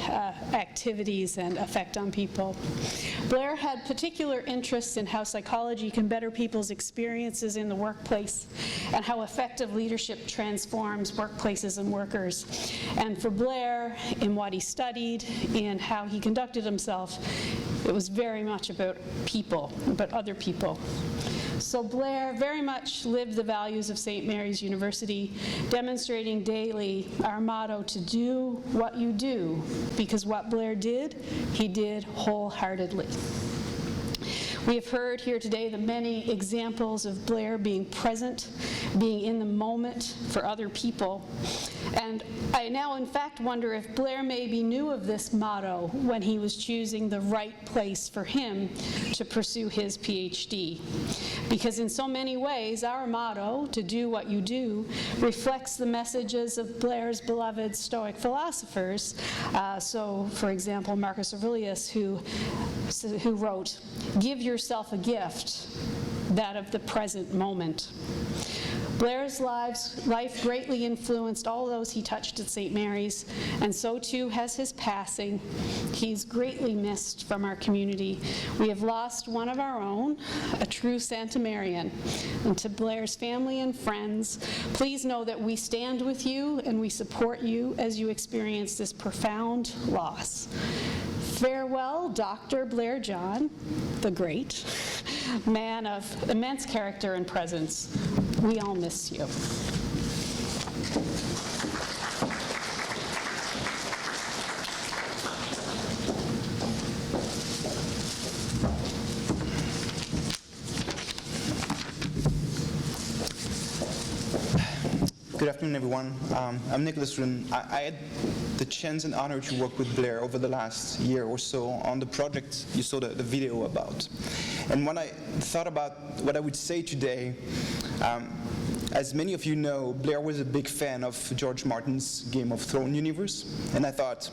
activities and effect on people. Blair had particular interests in how psychology can better people's experiences in the workplace and how effective leadership transforms workplaces and workers. And for Blair, in what he studied, in how he conducted himself, it was very much about people, about other people. So Blair very much lived the values of St. Mary's University, demonstrating daily our motto to do what you do, because what Blair did, he did wholeheartedly. We have heard here today the many examples of Blair being present, being in the moment for other people. And I now, in fact, wonder if Blair maybe knew of this motto when he was choosing the right place for him to pursue his PhD. Because in so many ways, our motto, to do what you do, reflects the messages of Blair's beloved Stoic philosophers. So, for example, Marcus Aurelius, who wrote, "Give yourself a gift, that of the present moment." Blair's life greatly influenced all those he touched at St. Mary's, and so too has his passing. He's greatly missed from our community. We have lost one of our own, a true Santa Marian. And to Blair's family and friends, please know that we stand with you and we support you as you experience this profound loss. Farewell, Dr. Blair John, the great, man of immense character and presence. We all miss you. Good afternoon, everyone. I'm Nicholas Run. I had the chance and honor to work with Blair over the last year or so on the project you saw the video about. And when I thought about what I would say today, as many of you know, Blair was a big fan of George Martin's Game of Thrones universe, and I thought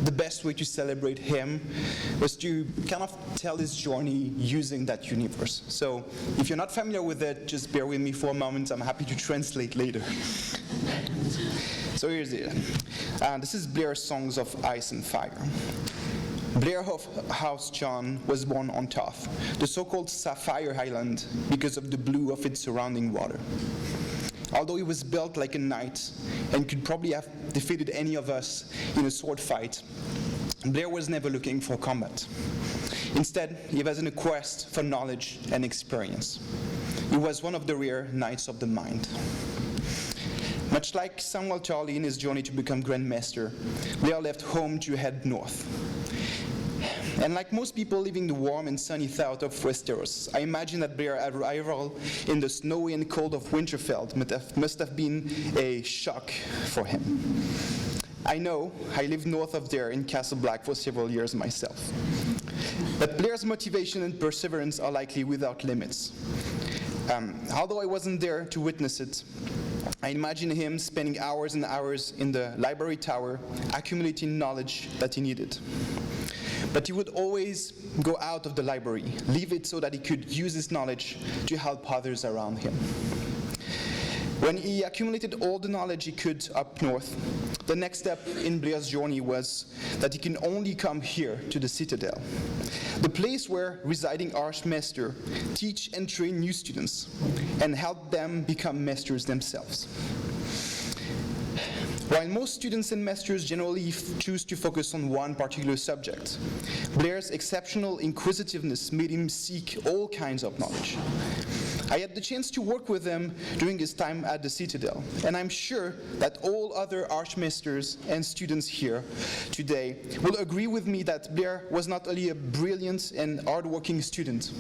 the best way to celebrate him was to kind of tell his journey using that universe. So if you're not familiar with it, just bear with me for a moment. I'm happy to translate later. So here's it. This is Blair's Songs of Ice and Fire. Blair House John was born on Toth, the so-called Sapphire Island, because of the blue of its surrounding water. Although he was built like a knight and could probably have defeated any of us in a sword fight, Blair was never looking for combat. Instead, he was in a quest for knowledge and experience. He was one of the rare knights of the mind. Much like Samuel Charlie in his journey to become Grand Master, Blair left home to head north. And like most people living the warm and sunny south of Westeros, I imagine that Blair's arrival in the snowy and cold of Winterfell must have been a shock for him. I know, I lived north of there in Castle Black for several years myself. But Blair's motivation and perseverance are likely without limits. Although I wasn't there to witness it, I imagine him spending hours and hours in the library tower, accumulating knowledge that he needed. But he would always go out of the library, leave it so that he could use his knowledge to help others around him. When he accumulated all the knowledge he could up north, the next step in Blair's journey was that he can only come here to the Citadel, the place where residing Archmaster teach and train new students and help them become masters themselves. While most students and masters generally choose to focus on one particular subject, Blair's exceptional inquisitiveness made him seek all kinds of knowledge. I had the chance to work with him during his time at the Citadel, and I'm sure that all other Archmasters and students here today will agree with me that Blair was not only a brilliant and hardworking student,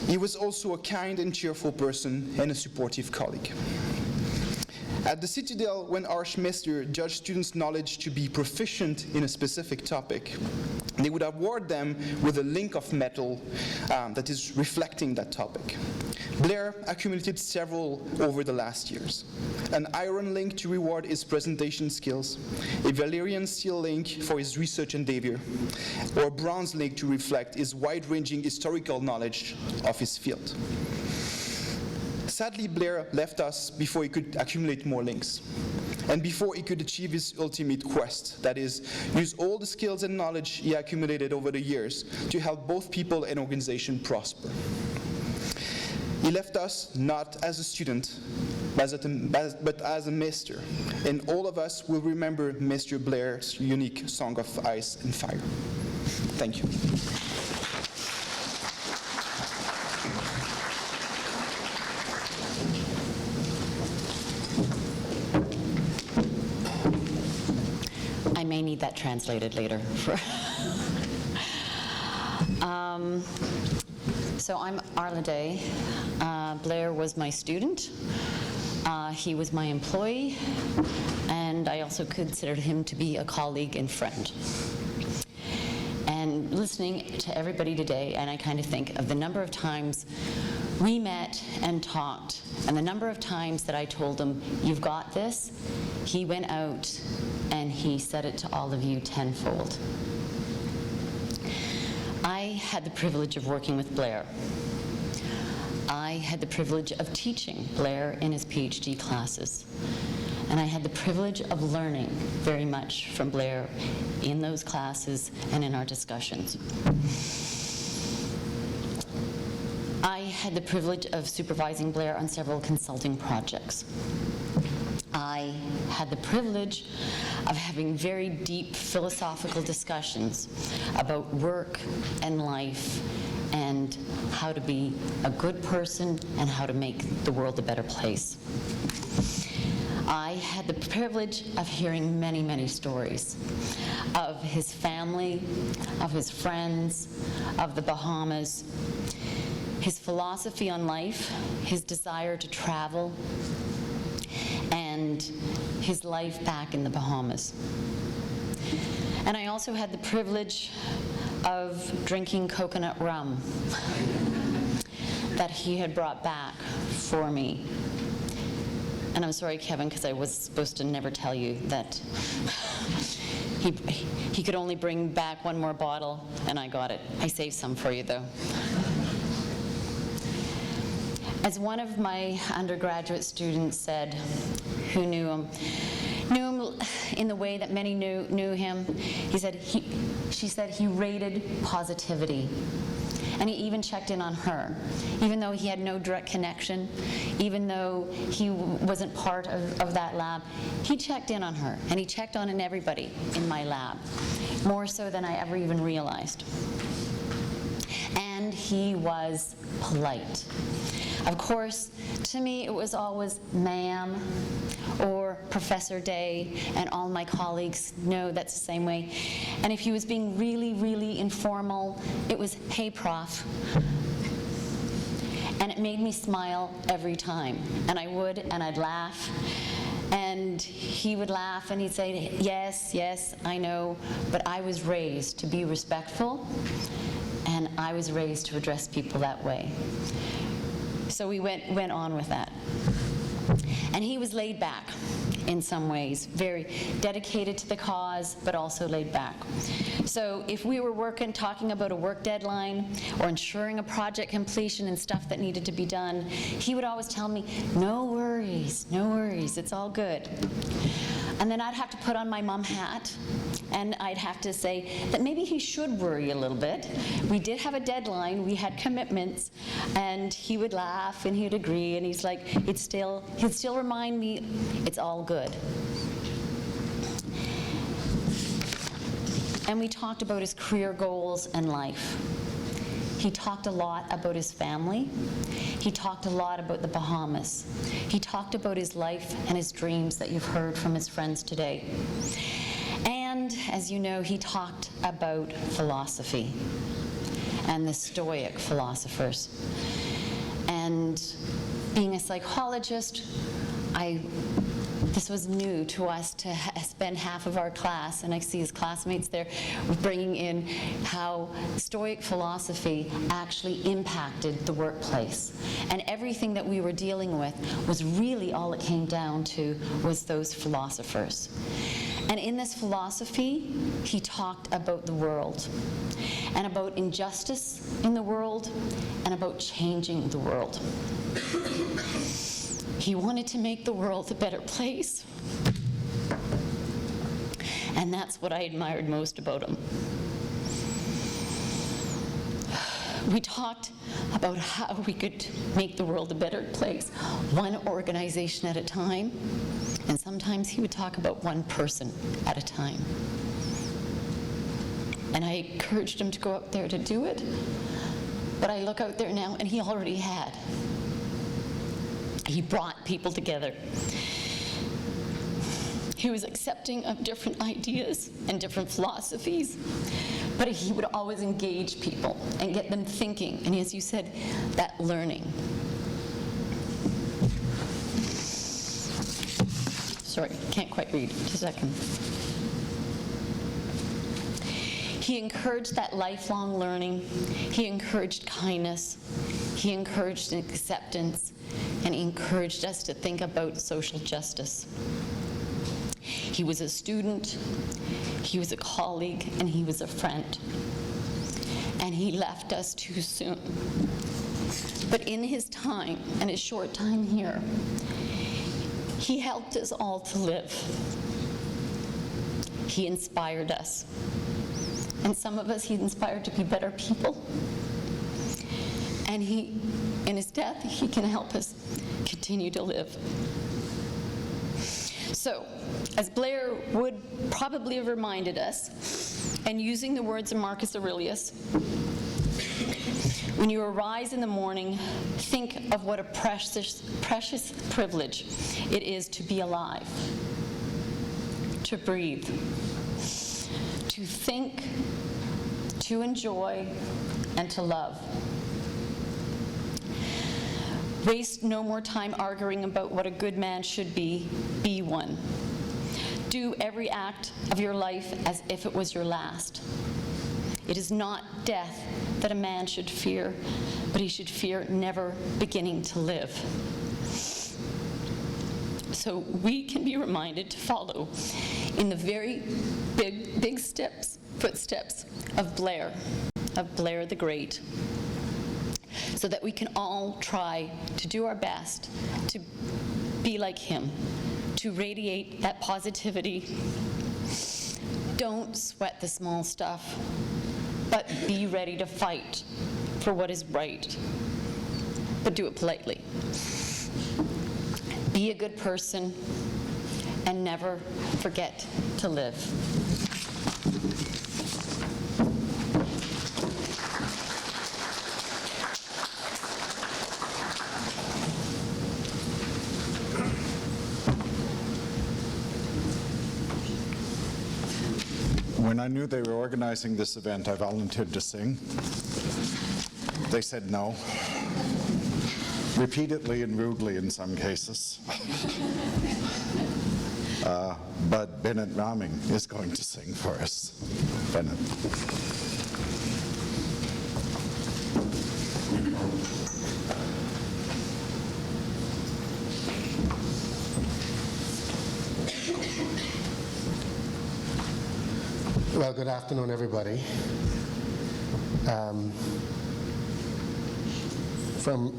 he was also a kind and cheerful person and a supportive colleague. At the Citadel, when Archmaster judged students' knowledge to be proficient in a specific topic, they would award them with a link of metal that is reflecting that topic. Blair accumulated several over the last years. An iron link to reward his presentation skills, a Valerian steel link for his research endeavor, or a bronze link to reflect his wide-ranging historical knowledge of his field. Sadly, Blair left us before he could accumulate more links, and before he could achieve his ultimate quest, that is, use all the skills and knowledge he accumulated over the years to help both people and organization prosper. He left us not as a student, but as a master, and all of us will remember Mr. Blair's unique Song of Ice and Fire. Thank you. I may need that translated later. So I'm Arla Day. Blair was my student. He was my employee, and I also considered him to be a colleague and friend. And listening to everybody today, and I kind of think of the number of times we met and talked, and the number of times that I told him, "You've got this," he went out and he said it to all of you tenfold. I had the privilege of working with Blair. I had the privilege of teaching Blair in his PhD classes. And I had the privilege of learning very much from Blair in those classes and in our discussions. I had the privilege of supervising Blair on several consulting projects. I had the privilege of having very deep philosophical discussions about work and life and how to be a good person and how to make the world a better place. I had the privilege of hearing many, many stories of his family, of his friends, of the Bahamas, his philosophy on life, his desire to travel, and his life back in the Bahamas. And I also had the privilege of drinking coconut rum that he had brought back for me. And I'm sorry, Kevin, because I was supposed to never tell you that he could only bring back one more bottle, and I got it. I saved some for you, though. As one of my undergraduate students said, who knew him in the way that many knew him, she said he rated positivity. And he even checked in on her. Even though he had no direct connection, even though he wasn't part of that lab, he checked in on her, and he checked on everybody in my lab, more so than I ever even realized. And he was polite. Of course, to me, it was always ma'am or Professor Day, and all my colleagues know that's the same way. And if he was being really, really informal, it was, "Hey, Prof." And it made me smile every time. And I'd laugh. And he would laugh, and he'd say, "Yes, yes, I know, but I was raised to be respectful, and I was raised to address people that way." So we went on with that. And he was laid back in some ways, very dedicated to the cause, but also laid back. So if we were talking about a work deadline or ensuring a project completion and stuff that needed to be done, he would always tell me, no worries, it's all good. And then I'd have to put on my mom hat, and I'd have to say that maybe he should worry a little bit. We did have a deadline, we had commitments, and he would laugh and he'd agree, and he's like, he'd still remind me it's all good. And we talked about his career goals and life. He talked a lot about his family. He talked a lot about the Bahamas. He talked about his life and his dreams that you've heard from his friends today. And, as you know, he talked about philosophy and the Stoic philosophers. And being a psychologist, this was new to us to spend half of our class, and I see his classmates there, bringing in how Stoic philosophy actually impacted the workplace. And everything that we were dealing with was really all it came down to was those philosophers. And in this philosophy, he talked about the world, and about injustice in the world, and about changing the world. He wanted to make the world a better place. And that's what I admired most about him. We talked about how we could make the world a better place, one organization at a time, and sometimes he would talk about one person at a time. And I encouraged him to go out there to do it, but I look out there now and he already had. He brought people together. He was accepting of different ideas and different philosophies, but he would always engage people and get them thinking, and as you said, that learning. Sorry, can't quite read. Just a second. He encouraged that lifelong learning. He encouraged kindness. He encouraged acceptance. And he encouraged us to think about social justice. He was a student, he was a colleague, and he was a friend. And he left us too soon. But in his time, and his short time here, he helped us all to live. He inspired us. And some of us he inspired to be better people. And in his death, he can help us continue to live. So, as Blair would probably have reminded us, and using the words of Marcus Aurelius, when you arise in the morning, think of what a precious privilege it is to be alive, to breathe, to think, to enjoy, and to love. Waste no more time arguing about what a good man should be one. Do every act of your life as if it was your last. It is not death that a man should fear, but he should fear never beginning to live. So we can be reminded to follow in the very big footsteps of Blair the Great, so that we can all try to do our best to be like him, to radiate that positivity. Don't sweat the small stuff, but be ready to fight for what is right, but do it politely. Be a good person and never forget to live. When I knew they were organizing this event, I volunteered to sing. They said no, repeatedly and rudely in some cases. But Bennett Raming is going to sing for us. Bennett. Well, good afternoon, everybody.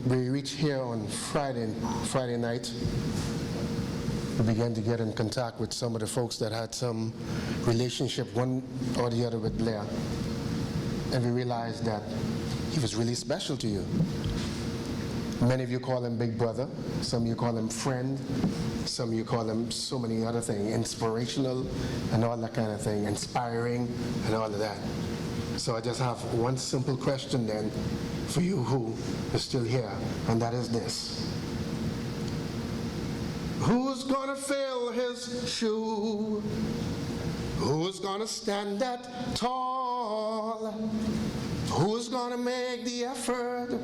We reached here on Friday night. We began to get in contact with some of the folks that had some relationship, one or the other, with Blair. And we realized that he was really special to you. Many of you call him Big Brother, some of you call him friend, some of you call him so many other things, inspirational and all that kind of thing, inspiring and all of that. So I just have one simple question then for you who is still here, and that is this. Who's gonna fill his shoe? Who's gonna stand that tall? Who's gonna make the effort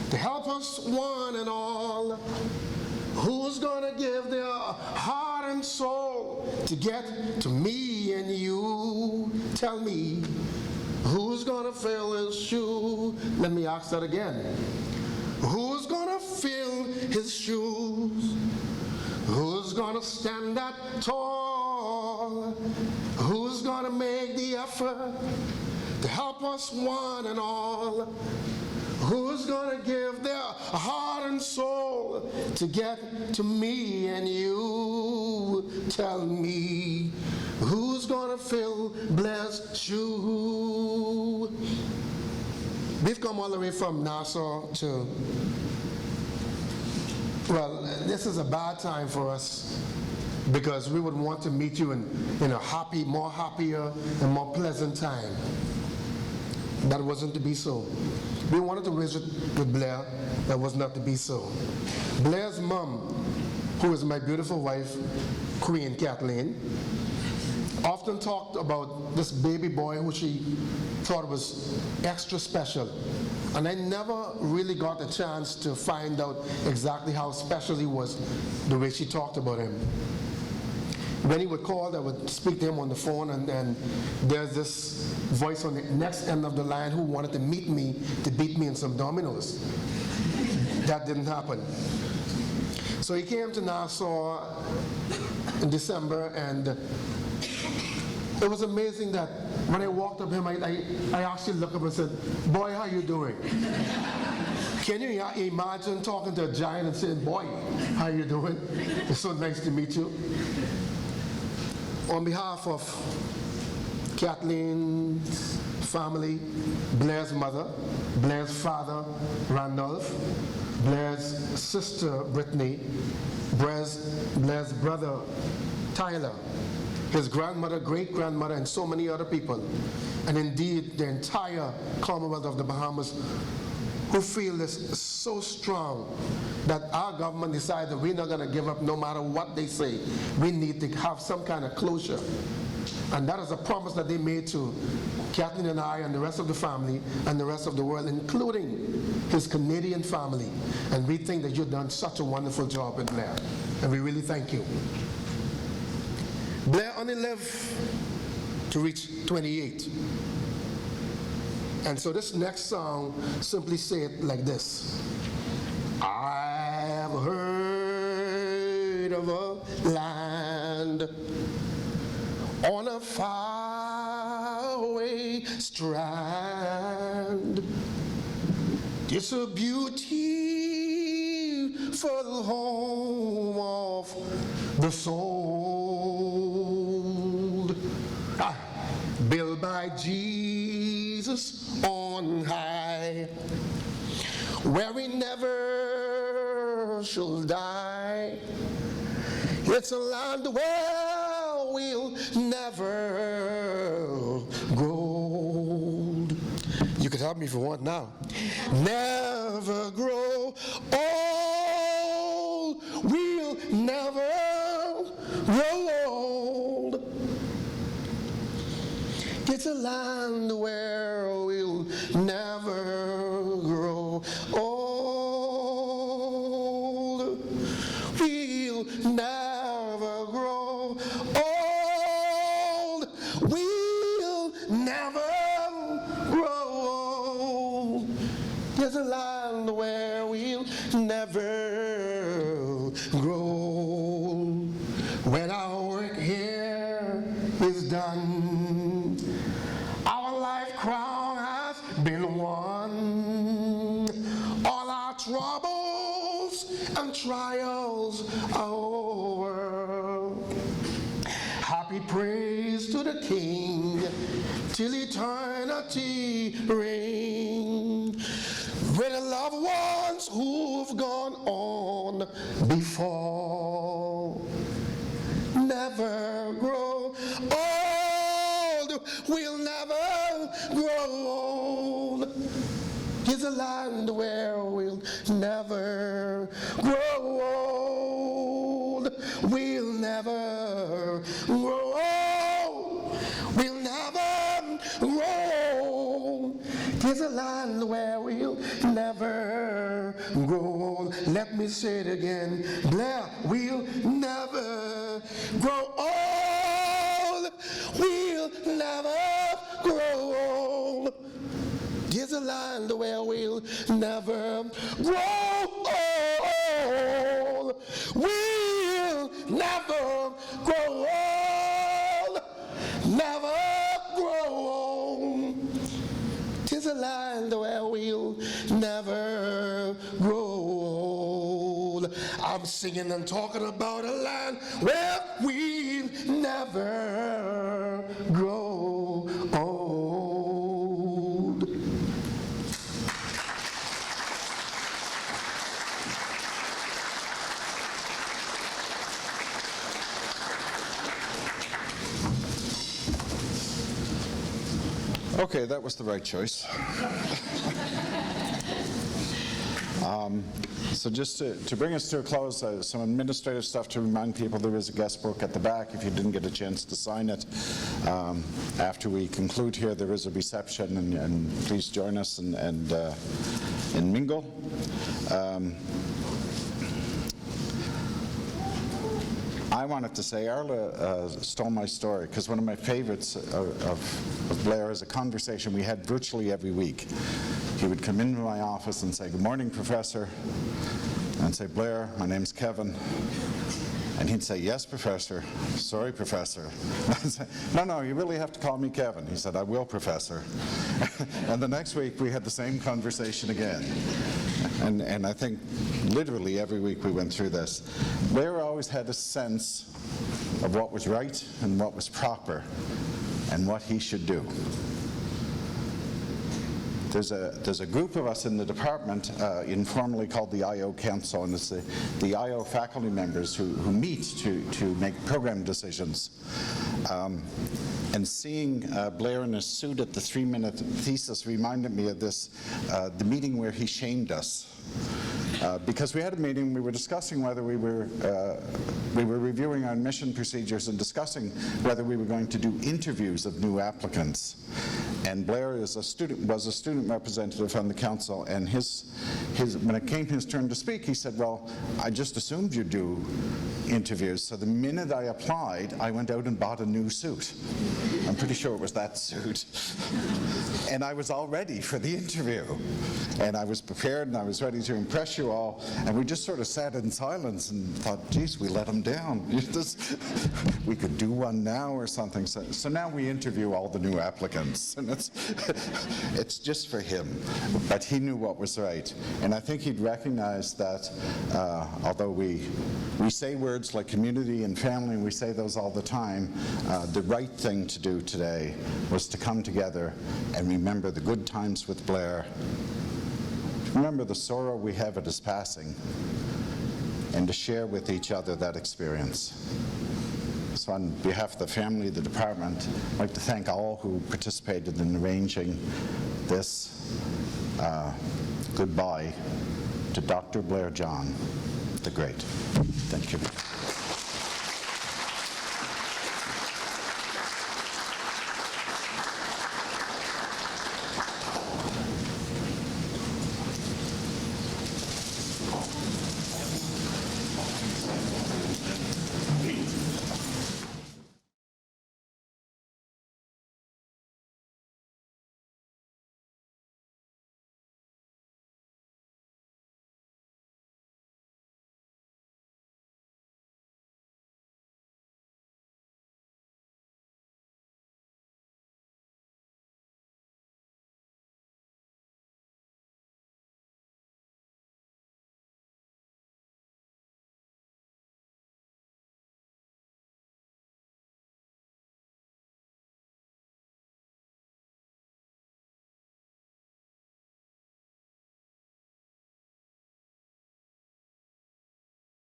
to help us one and all? Who's gonna give their heart and soul to get to me and you? Tell me, who's gonna fill his shoe? Let me ask that again. Who's gonna fill his shoes? Who's gonna stand that tall? Who's gonna make the effort to help us one and all? Who's gonna give their heart and soul to get to me and you? Tell me, who's gonna fill Blair's shoe? We've come all the way from Nassau to, well, this is a bad time for us because we would want to meet you in a happy, more happier and more pleasant time. That wasn't to be so. We wanted to visit with Blair. That was not to be so. Blair's mom, who is my beautiful wife, Queen Kathleen, often talked about this baby boy who she thought was extra special. And I never really got a chance to find out exactly how special he was the way she talked about him. When he would call, I would speak to him on the phone, and there's this voice on the next end of the line who wanted to meet me to beat me in some dominoes. That didn't happen. So he came to Nassau in December, and it was amazing that when I walked up to him, I actually looked up and said, "Boy, how you doing?" Can you imagine talking to a giant and saying, "Boy, how you doing? It's so nice to meet you." On behalf of Kathleen's family, Blair's mother, Blair's father, Randolph, Blair's sister, Brittany, Blair's brother, Tyler, his grandmother, great-grandmother, and so many other people, and indeed the entire Commonwealth of the Bahamas, who feel this so strong that our government decided that we're not going to give up no matter what they say. We need to have some kind of closure. And that is a promise that they made to Kathleen and I and the rest of the family and the rest of the world, including his Canadian family. And we think that you've done such a wonderful job with Blair. And we really thank you. Blair only lived to reach 28. And so this next song simply say it like this. I've heard of a land on a faraway strand. It's a beautiful home of the soul, built by Jesus on high, where we never shall die. It's a land where we'll never grow old. You can help me if you want now. Never grow old. We'll never grow old. It's a land where we'll never grow old. We'll never grow old. We'll never grow old. There's a land where we'll never grow old. When our work here is done, happy praise to the King till eternity reign. With the loved ones who've gone on before, never grow old, we'll never grow old. Is a land where we'll never grow old. We'll never grow old. We'll never grow old. Is a land where we'll never grow old. Let me say it again. Blair, we'll never grow old. We'll never grow old. Is a land where we'll never grow old. We'll never grow old. Never grow old. 'Tis a land where we'll never grow old. I'm singing and talking about a land where we'll never grow old. Okay, that was the right choice. So just to bring us to a close, some administrative stuff to remind people there is a guest book at the back if you didn't get a chance to sign it. After we conclude here, there is a reception, and please join us and mingle. I wanted to say Arla stole my story, because one of my favorites of Blair is a conversation we had virtually every week. He would come into my office and say, "Good morning, Professor," and say, "Blair, my name's Kevin." And he'd say, "Yes, Professor." "Sorry, Professor." I'd say, No, you really have to call me Kevin." He said, "I will, Professor." And the next week we had the same conversation again. And I think literally every week we went through this. Blair always had a sense of what was right and what was proper and what he should do. There's a group of us in the department, informally called the IO Council, and it's the IO faculty members who meet to make program decisions. And seeing Blair in his suit at the 3-minute thesis reminded me of this, the meeting where he shamed us. Because we had a meeting, we were discussing whether we were reviewing our admission procedures and discussing whether we were going to do interviews of new applicants. And Blair was a student representative on the council, and when it came his turn to speak, he said, "Well, I just assumed you'd do interviews, so the minute I applied, I went out and bought a new suit." I'm pretty sure it was that suit. And I was all ready for the interview. And I was prepared and I was ready to impress you all. And we just sort of sat in silence and thought, geez, we let him down. We could do one now or something. So now we interview all the new applicants. And it's just for him. But he knew what was right. And I think he'd recognize that although we say words like community and family, and we say those all the time, the right thing to do today was to come together and remember the good times with Blair, remember the sorrow we have at his passing, and to share with each other that experience. So on behalf of the family, the department, I'd like to thank all who participated in arranging this goodbye to Dr. Blair John, the Great. Thank you.